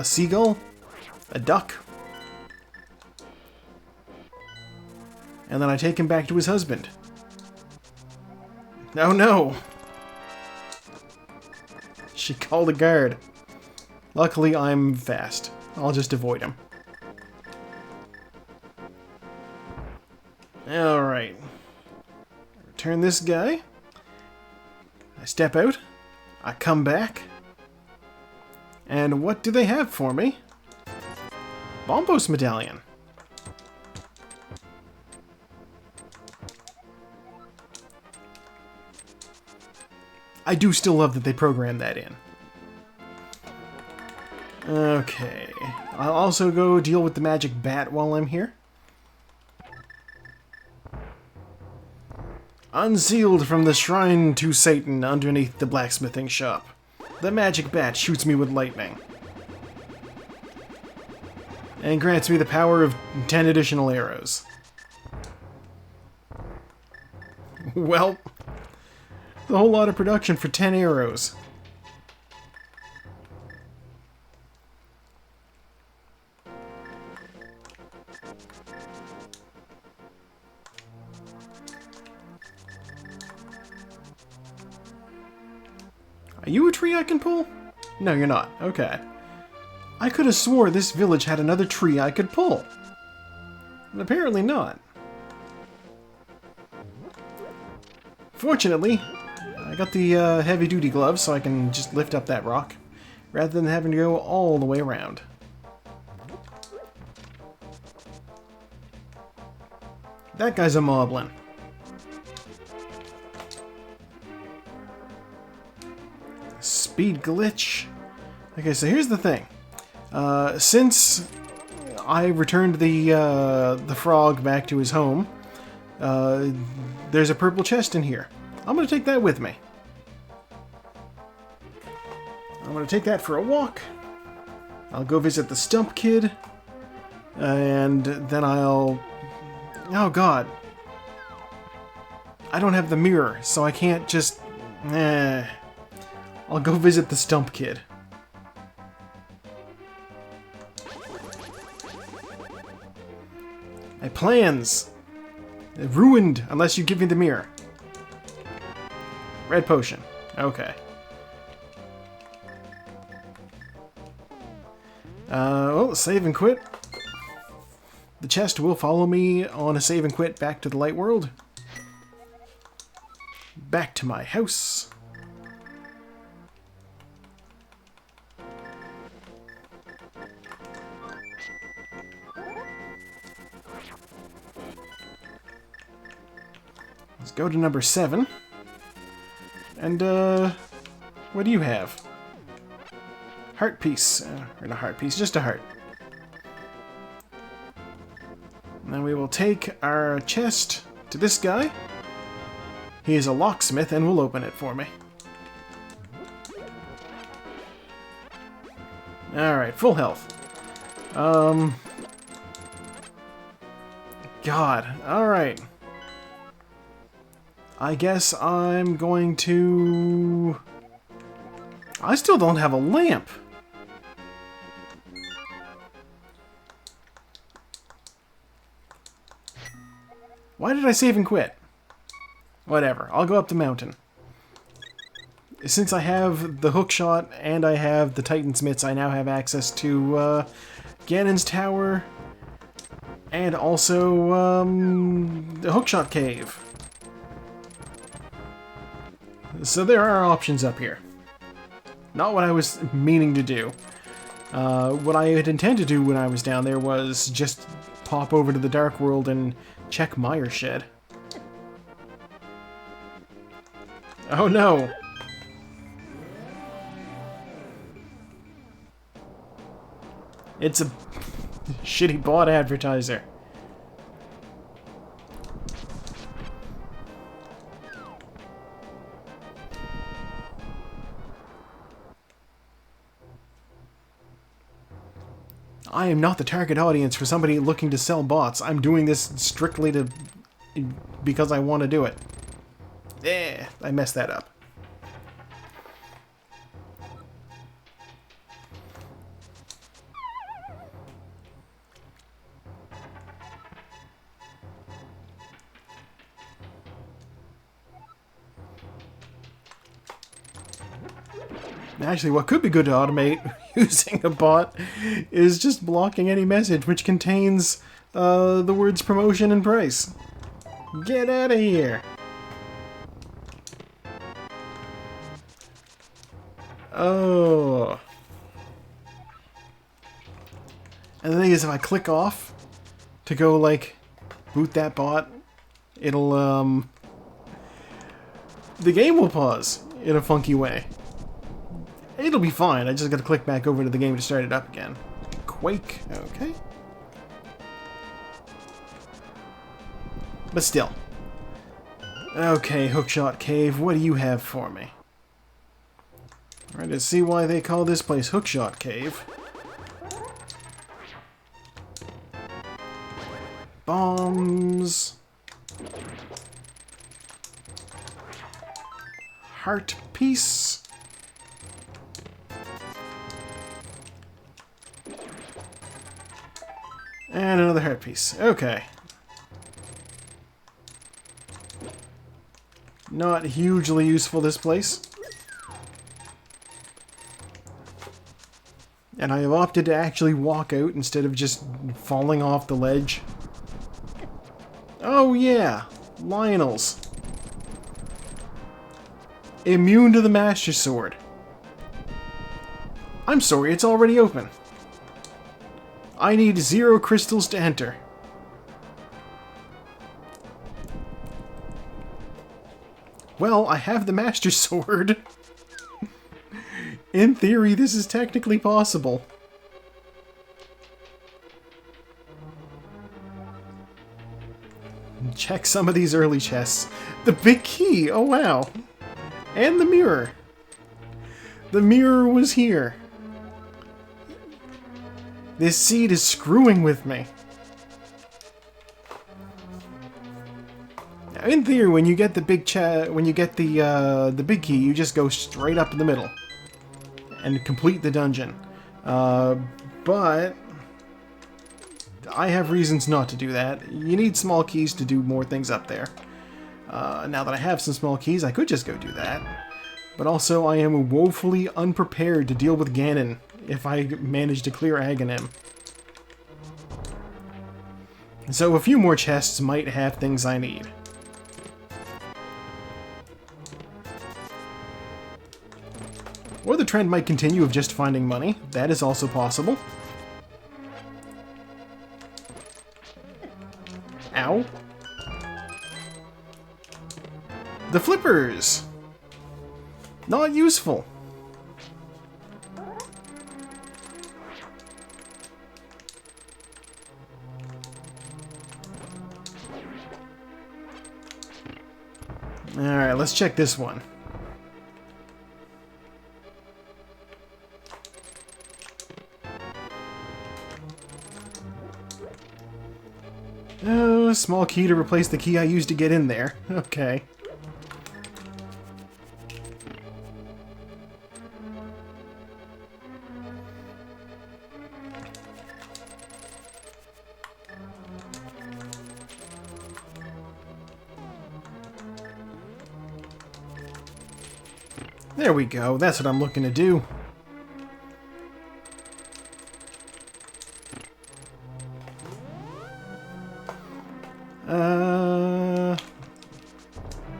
seagull, a duck, and then I take him back to his husband. Oh no! She called a guard. Luckily, I'm fast. I'll just avoid him. Alright. Return this guy. I step out. I come back. And what do they have for me? Bombos medallion. I do still love that they programmed that in. Okay. I'll also go deal with the magic bat while I'm here. Unsealed from the shrine to Satan underneath the blacksmithing shop. The magic bat shoots me with lightning. And grants me the power of 10 additional arrows. Well, a whole lot of production for 10 arrows. Are you a tree I can pull? No, you're not. Okay. I could have swore this village had another tree I could pull. But apparently not. Fortunately, I got the heavy-duty gloves so I can just lift up that rock, rather than having to go all the way around. That guy's a moblin. Speed glitch. Okay, so here's the thing. Since I returned the frog back to his home, there's a purple chest in here. I'm gonna take that with me. I'm gonna take that for a walk. I'll go visit the Stump Kid, and then I'll... Oh god. I don't have the mirror, so I can't just... I'll go visit the Stump Kid. My plans! They're ruined unless you give me the mirror. Red potion. Okay. Well, save and quit. The chest will follow me on a save and quit back to the light world. Back to my house. Let's go to number 7. And, what do you have? Heart piece. Or not heart piece, just a heart. And then we will take our chest to this guy. He is a locksmith and will open it for me. Alright, full health. God, alright. I guess I'm going to... I still don't have a lamp. Why did I save and quit? Whatever, I'll go up the mountain. Since I have the hookshot and I have the Titan's mitts, I now have access to Ganon's tower and also the hookshot cave. So there are options up here. Not what I was meaning to do. What I had intended to do when I was down there was just pop over to the Dark World and check Mire Shed. Oh no! It's a shitty bot advertiser. I am not the target audience for somebody looking to sell bots. I'm doing this strictly because I want to do it. I messed that up. Actually, what could be good to automate using a bot is just blocking any message which contains the words promotion and price. Get out of here! Oh. And the thing is, if I click off to go, like, boot that bot, it'll, the game will pause in a funky way. It'll be fine, I just gotta click back over to the game to start it up again. Quake, okay. But still. Okay, Hookshot Cave, what do you have for me? Alright, let's see why they call this place Hookshot Cave. Bombs. Heart piece. And another heart piece. Okay. Not hugely useful, this place. And I have opted to actually walk out instead of just falling off the ledge. Oh yeah! Lionels. Immune to the Master Sword. I'm sorry, it's already open. I need 0 crystals to enter. Well, I have the Master Sword. In theory, this is technically possible. Check some of these early chests. The big key! Oh wow! And the mirror. The mirror was here. This seed is screwing with me. Now, in theory, when you get the big the big key, you just go straight up in the middle and complete the dungeon. But I have reasons not to do that. You need small keys to do more things up there. Now that I have some small keys, I could just go do that. But also, I am woefully unprepared to deal with Ganon if I manage to clear Aghanim. So a few more chests might have things I need. Or the trend might continue of just finding money. That is also possible. Ow. The flippers! Not useful. Alright, let's check this one. Oh, a small key to replace the key I used to get in there. Okay. There we go. That's what I'm looking to do.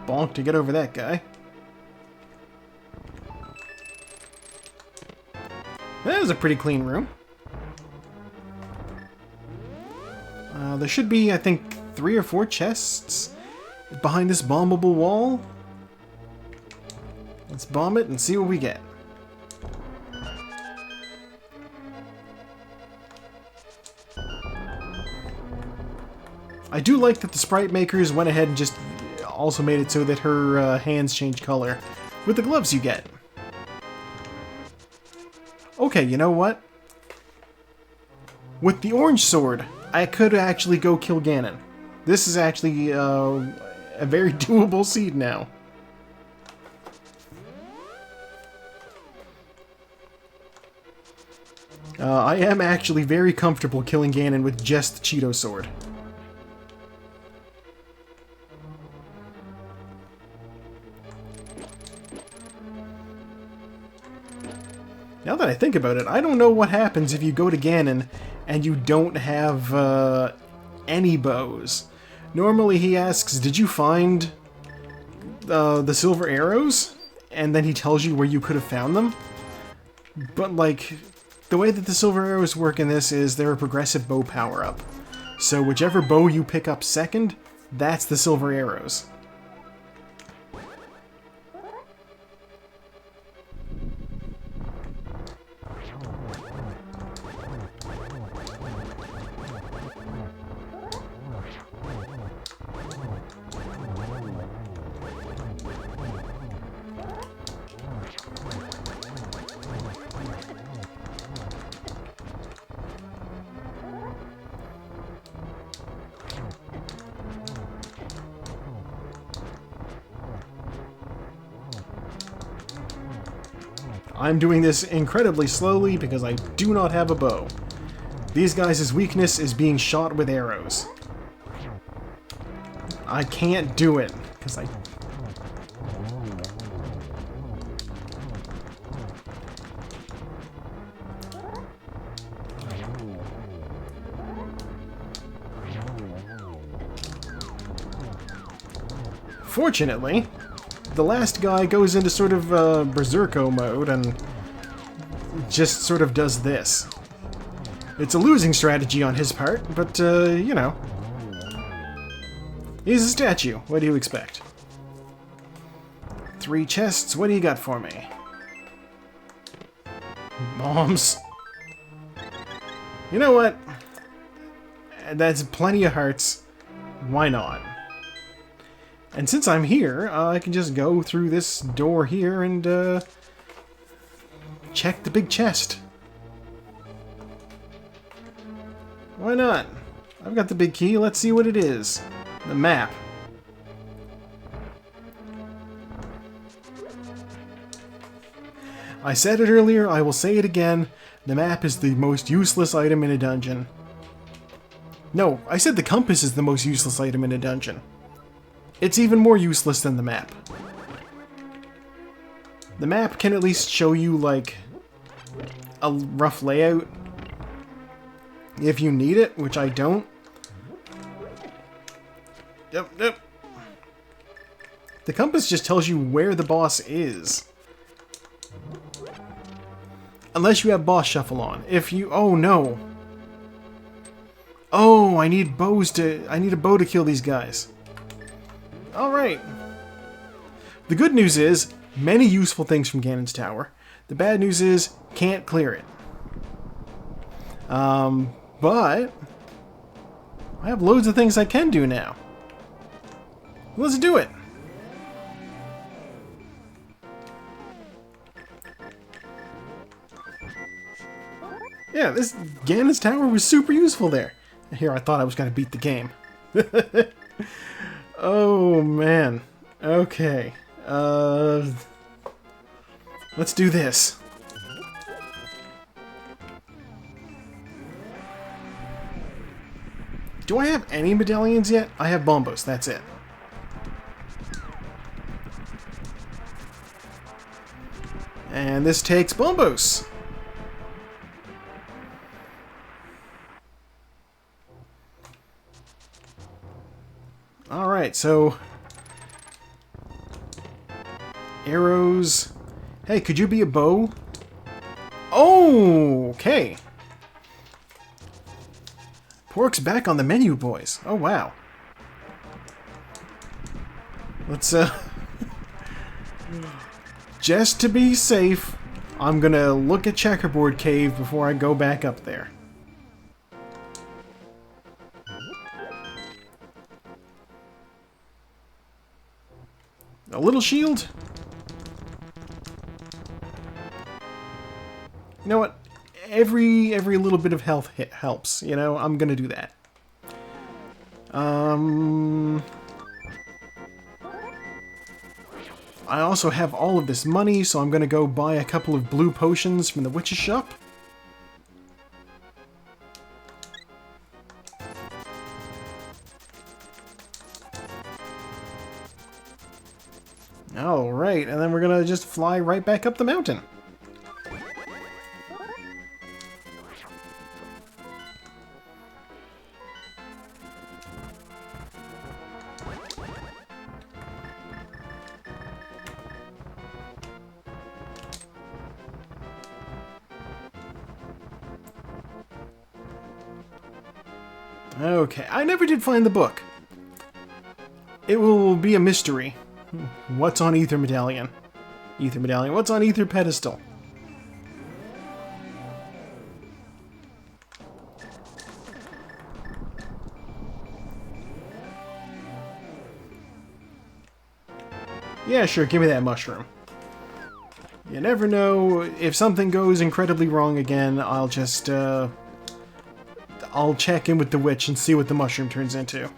Bonk to get over that guy. That was a pretty clean room. There should be, I think, 3 or 4 chests behind this bombable wall. Let's bomb it and see what we get. I do like that the sprite makers went ahead and just also made it so that her hands change color with the gloves you get. Okay, you know what? With the orange sword, I could actually go kill Ganon. This is actually a very doable seed now. I am actually very comfortable killing Ganon with just the Cheeto sword. Now that I think about it, I don't know what happens if you go to Ganon and you don't have any bows. Normally he asks, did you find the silver arrows? And then he tells you where you could have found them. But like, the way that the silver arrows work in this is they're a progressive bow power-up. So whichever bow you pick up second, that's the silver arrows. I'm doing this incredibly slowly because I do not have a bow. These guys' weakness is being shot with arrows. I can't do it, because I... Fortunately, the last guy goes into sort of berserko mode and just sort of does this. It's a losing strategy on his part, but, you know. He's a statue. What do you expect? 3 chests. What do you got for me? Bombs. You know what? That's plenty of hearts. Why not? And since I'm here, I can just go through this door here and check the big chest. Why not? I've got the big key. Let's see what it is. The map. I said it earlier, I will say it again. The map is the most useless item in a dungeon. No, I said the compass is the most useless item in a dungeon. It's even more useless than the map. The map can at least show you, like, a rough layout if you need it, which I don't. Yep. The compass just tells you where the boss is. Unless you have boss shuffle on. If you... Oh, no. Oh, I need bows to... I need a bow to kill these guys. Alright. The good news is, many useful things from Ganon's Tower. The bad news is, can't clear it. But... I have loads of things I can do now. Let's do it! Yeah, this Ganon's Tower was super useful there. Here, I thought I was going to beat the game. Oh, man. Okay. Let's do this. Do I have any medallions yet? I have Bombos, that's it. And this takes Bombos. Alright, so... arrows... Hey, could you be a bow? Oh, okay. Pork's back on the menu, boys. Oh, wow. Let's, just to be safe, I'm gonna look at Checkerboard Cave before I go back up there. A little shield? You know what? Every little bit of health helps, you know? I'm gonna do that. I also have all of this money, so I'm gonna go buy a couple of blue potions from the witch's shop. Alright, and then we're gonna just fly right back up the mountain. Okay, I never did find the book. It will be a mystery. What's on Ether Medallion? Ether Medallion. What's on Ether Pedestal? Yeah, sure, give me that mushroom. You never know, if something goes incredibly wrong again, I'll just, I'll check in with the witch and see what the mushroom turns into.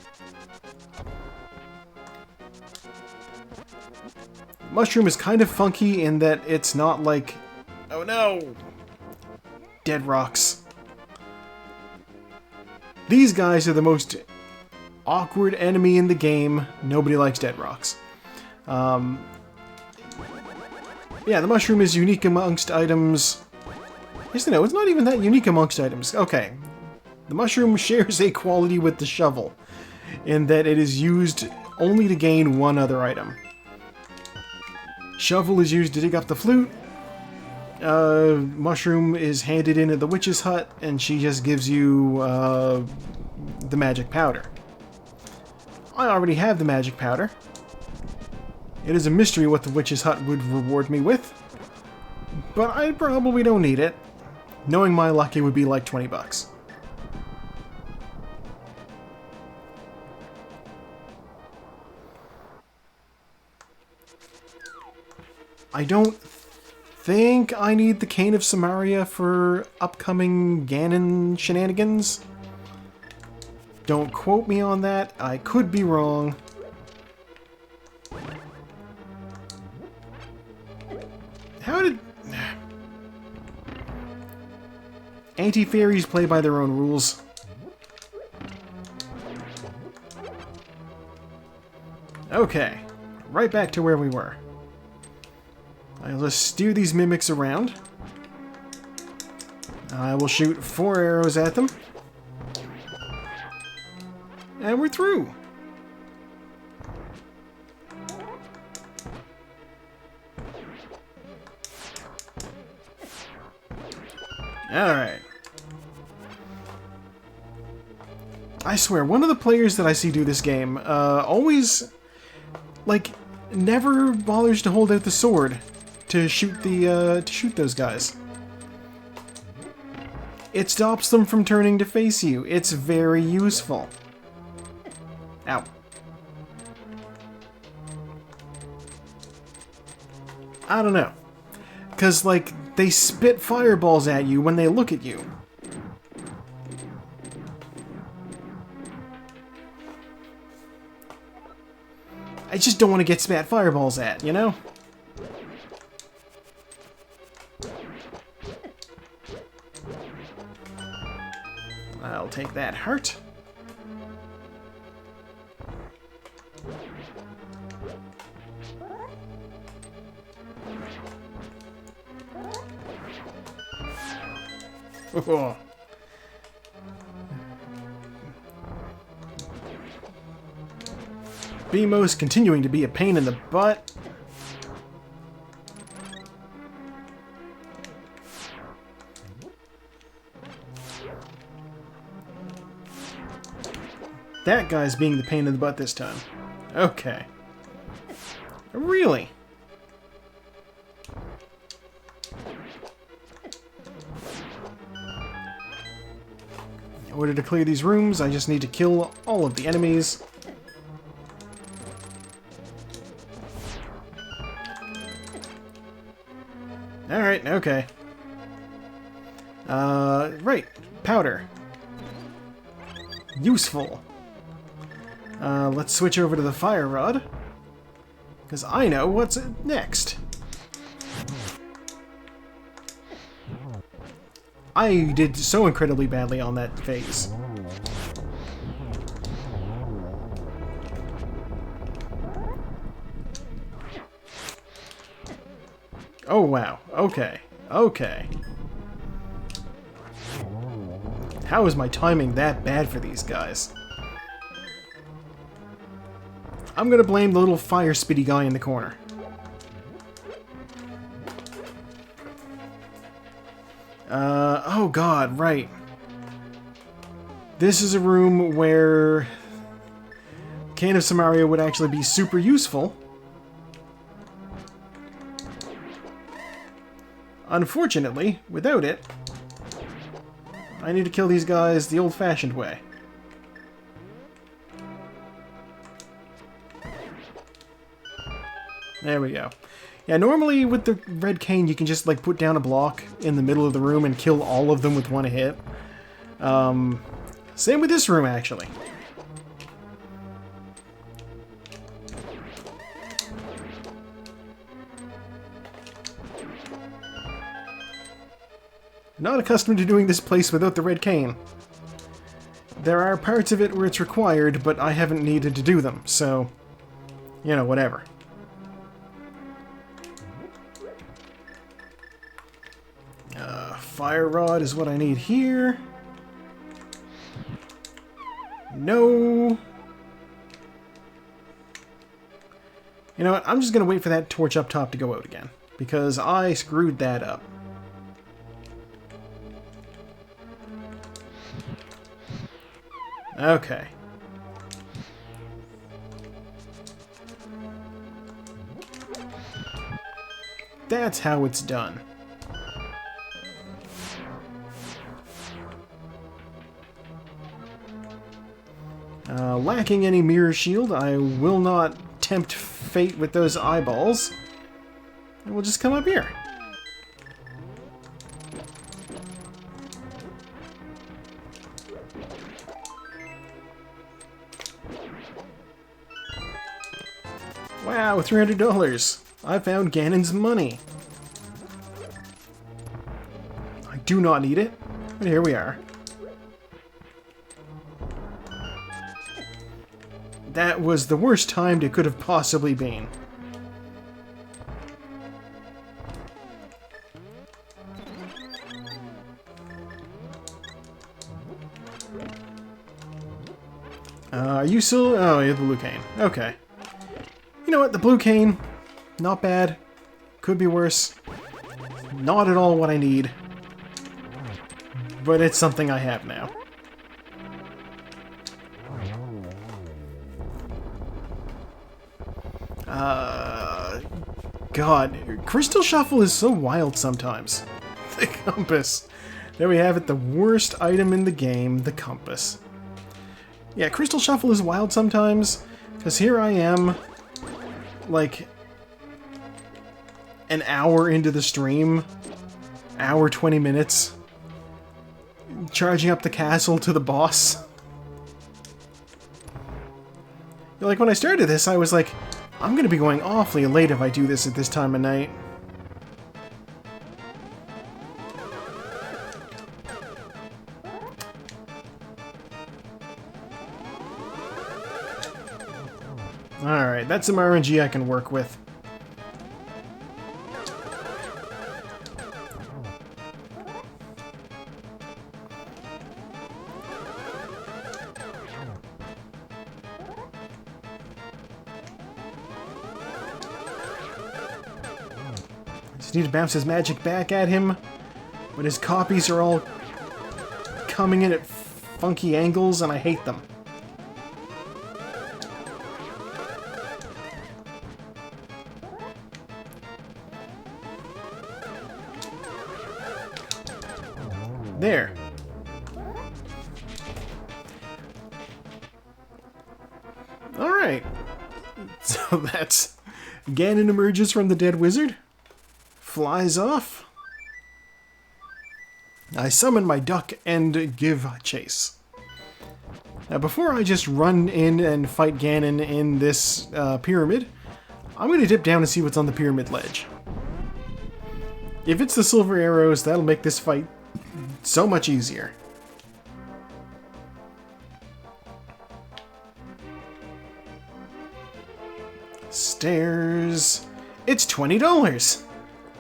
Mushroom is kind of funky in that it's not like... oh no! Dead rocks. These guys are the most awkward enemy in the game. Nobody likes dead rocks. Yeah, the mushroom is unique amongst items. Yes, no, it's not even that unique amongst items. Okay. The mushroom shares a quality with the shovel, in that it is used only to gain one other item. Shovel is used to dig up the flute. Mushroom is handed in at the witch's hut, and she just gives you the magic powder. I already have the magic powder. It is a mystery what the witch's hut would reward me with, but I probably don't need it. Knowing my luck, it would be like 20 bucks. I don't think I need the Cane of Samaria for upcoming Ganon shenanigans. Don't quote me on that. I could be wrong. How did... Anti-fairies play by their own rules. Okay. Right back to where we were. I'll just steer these mimics around. I will shoot 4 arrows at them. And we're through. Alright. I swear, one of the players that I see do this game, always, like, never bothers to hold out the sword to shoot those guys. It stops them from turning to face you. It's very useful. Ow. I don't know. 'Cause, like, they spit fireballs at you when they look at you. I just don't want to get spat fireballs at, you know? I'll take that heart. Oh. BMO's continuing to be a pain in the butt. That guy's being the pain in the butt this time. Okay. Really? In order to clear these rooms, I just need to kill all of the enemies. Alright, okay. Right. Powder. Useful. Let's switch over to the fire rod. Because I know what's next. I did so incredibly badly on that phase. Oh wow, okay, okay. How is my timing that bad for these guys? I'm gonna blame the little fire speedy guy in the corner. Oh god, right. This is a room where Can of Samaria would actually be super useful. Unfortunately, without it, I need to kill these guys the old-fashioned way. There we go. Yeah, normally with the red cane you can just like put down a block in the middle of the room and kill all of them with one hit. Same with this room, actually. Not accustomed to doing this place without the red cane. There are parts of it where it's required, but I haven't needed to do them, so, you know, whatever. Fire rod is what I need here. No. You know what? I'm just going to wait for that torch up top to go out again, because I screwed that up. Okay. That's how it's done. Lacking any mirror shield, I will not tempt fate with those eyeballs. And we'll just come up here. Wow, $300! I found Ganon's money. I do not need it, but here we are. That was the worst timed it could have possibly been. Are you still... Oh, you have the blue cane. Okay. You know what? The blue cane, not bad. Could be worse. Not at all what I need. But it's something I have now. God, Crystal Shuffle is so wild sometimes. The compass. There we have it, the worst item in the game, the compass. Yeah, Crystal Shuffle is wild sometimes, because here I am, like, an hour into the stream, hour 20 minutes, charging up the castle to the boss. Like, when I started this, I was like, I'm going to be going awfully late if I do this at this time of night. Alright, that's some RNG I can work with. Just need to bounce his magic back at him, but his copies are all coming in at funky angles, and I hate them. There. Alright. So that's... Ganon emerges from the dead wizard. Flies off. I summon my duck and give chase. Now before I just run in and fight Ganon in this pyramid, I'm going to dip down and see what's on the pyramid ledge. If it's the silver arrows, that'll make this fight so much easier. Stairs. It's $20.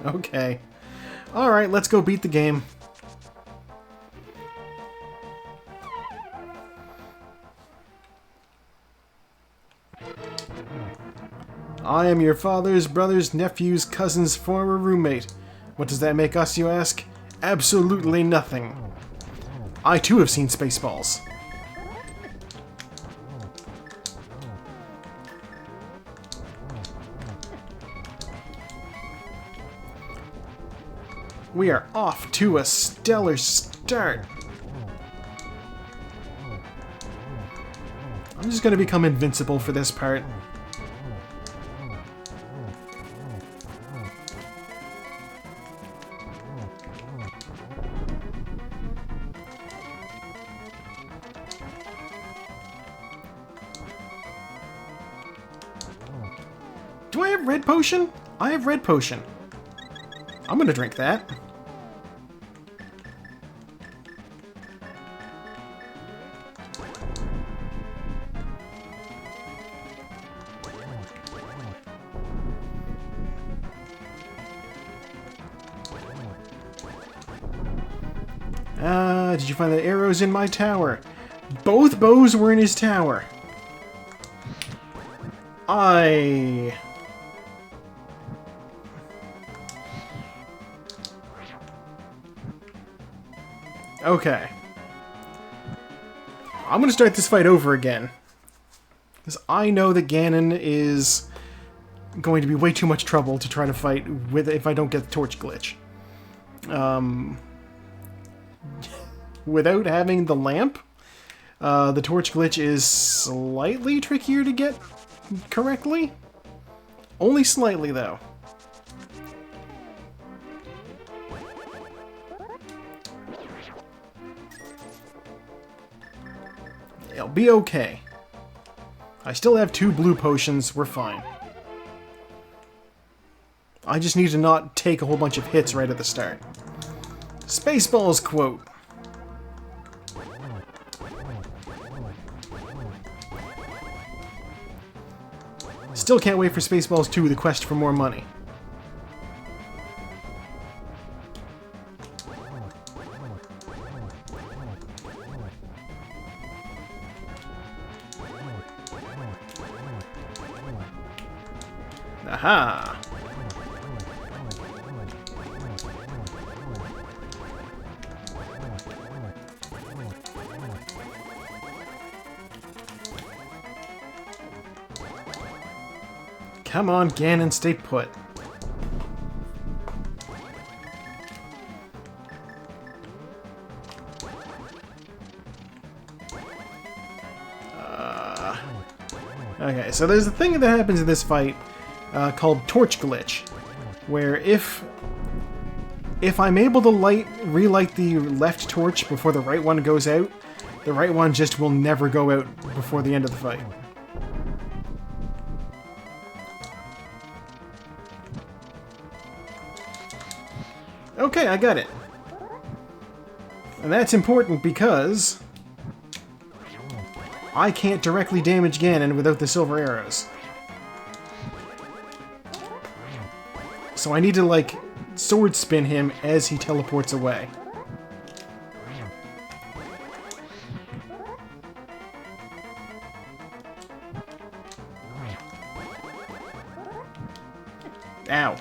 Okay. Alright, let's go beat the game. I am your father's brother's nephew's cousin's former roommate. What does that make us, you ask? Absolutely nothing. I too have seen Spaceballs. We are off to a stellar start. I'm just going to become invincible for this part. Do I have red potion? I have red potion. I'm gonna drink that. Did you find the arrows in my tower? Both bows were in his tower. Okay. I'm gonna start this fight over again. Because I know that Ganon is going to be way too much trouble to try to fight with if I don't get the torch glitch. Without having the lamp, the torch glitch is slightly trickier to get correctly. Only slightly, though. It'll be okay. I still have 2 blue potions, we're fine. I just need to not take a whole bunch of hits right at the start. Spaceballs quote. Still can't wait for Spaceballs 2, the quest for more money. Aha! Come on, Ganon, stay put. Okay, so there's a thing that happens in this fight called torch glitch, where if I'm able to relight the left torch before the right one goes out, the right one just will never go out before the end of the fight. Okay, I got it. And that's important because I can't directly damage Ganon without the silver arrows. So I need to, like, sword spin him as he teleports away. Ow.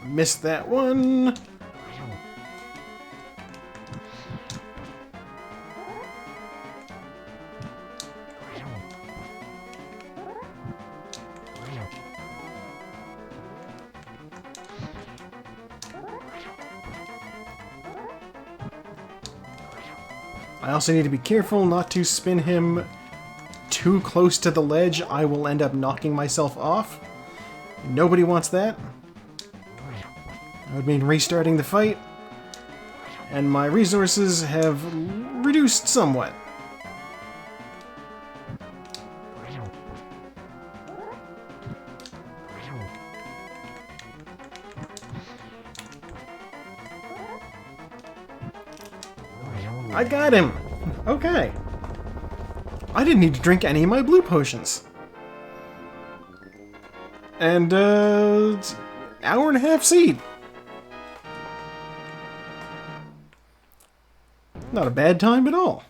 Missed that one. I also need to be careful not to spin him too close to the ledge. I will end up knocking myself off. Nobody wants that. That would mean restarting the fight. And my resources have reduced somewhat. I got him! Okay. I didn't need to drink any of my blue potions. And, hour and a half seed. Not a bad time at all.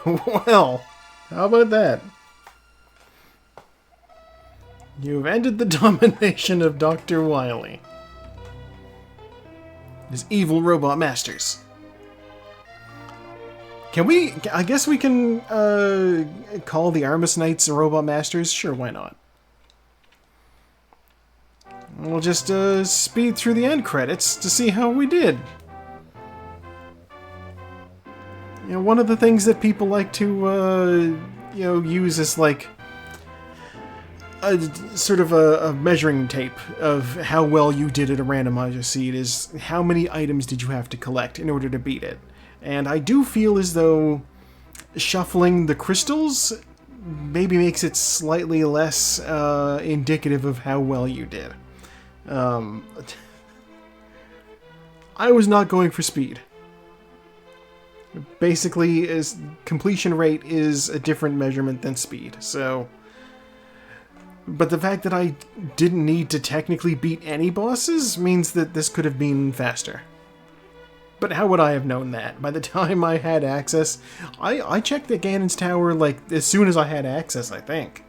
Well, how about that? You've ended the domination of Dr. Wily. His evil robot masters. Can we... I guess we can call the Armus Knights robot masters? Sure, why not? We'll just speed through the end credits to see how we did. You know, one of the things that people like to, you know, use as like a sort of a measuring tape of how well you did at a randomizer seed is how many items did you have to collect in order to beat it. And I do feel as though shuffling the crystals maybe makes it slightly less indicative of how well you did. I was not going for speed. Basically, completion rate is a different measurement than speed, so... But the fact that I didn't need to technically beat any bosses means that this could have been faster. But how would I have known that? By the time I had access... I checked the Ganon's Tower, like, as soon as I had access, I think.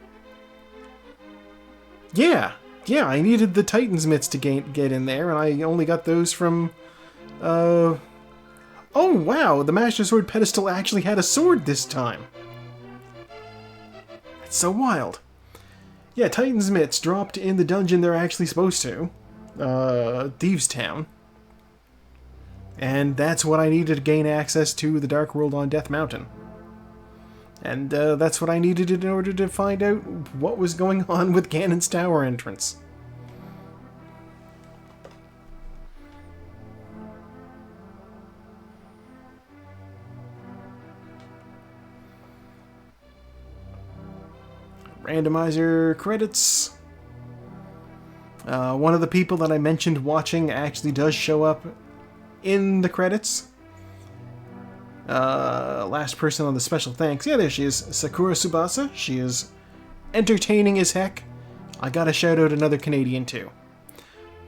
Yeah, I needed the Titan's Mitts to get in there, and I only got those from... Oh, wow, the Master Sword pedestal actually had a sword this time. That's so wild. Yeah, Titan's Mitts dropped in the dungeon they're actually supposed to. Thieves' Town. And that's what I needed to gain access to the Dark World on Death Mountain. And that's what I needed in order to find out what was going on with Ganon's Tower entrance. Randomizer credits. One of the people that I mentioned watching actually does show up in the credits. Last person on the special thanks. Yeah, there she is. Sakura Tsubasa. She is entertaining as heck. I gotta shout out another Canadian too.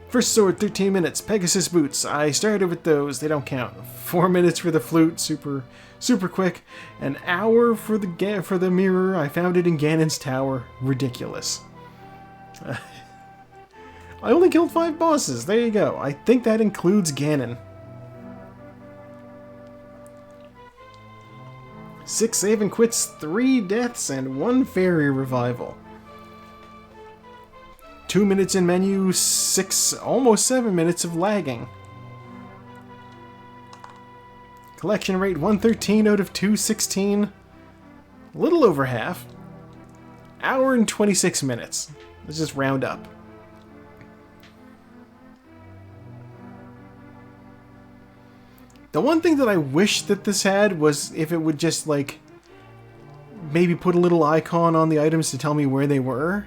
First sword, 13 minutes. Pegasus boots. I started with those. They don't count. 4 minutes for the flute. Super quick. An hour for the mirror. I found it in Ganon's Tower. Ridiculous. I only killed 5 bosses. There you go. I think that includes Ganon. 6 save and quits, 3 deaths, and 1 fairy revival. 2 minutes in menu, 6, almost 7 minutes of lagging. Collection rate 113 out of 216. A little over half. Hour and 26 minutes. Let's just round up. The one thing that I wish that this had was if it would just, like, maybe put a little icon on the items to tell me where they were.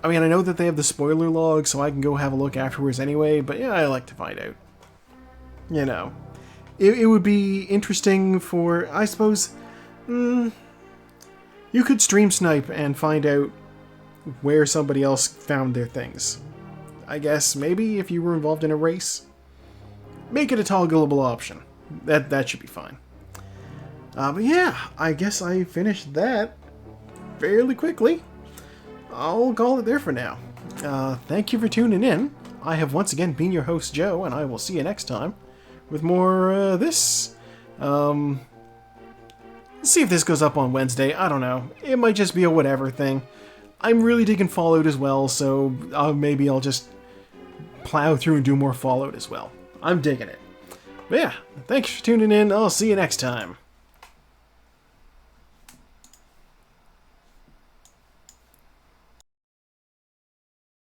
I mean, I know that they have the spoiler log, so I can go have a look afterwards anyway, but yeah, I like to find out. You know. It would be interesting for, I suppose, you could stream snipe and find out where somebody else found their things. I guess, maybe, if you were involved in a race. Make it a toggleable option. That should be fine. But yeah, I guess I finished that fairly quickly. I'll call it there for now. Thank you for tuning in. I have once again been your host, Joe, and I will see you next time with more this. Let's see if this goes up on Wednesday. I don't know. It might just be a whatever thing. I'm really digging Fallout as well, so maybe I'll just plow through and do more Fallout as well. I'm digging it. But yeah, thanks for tuning in. I'll see you next time.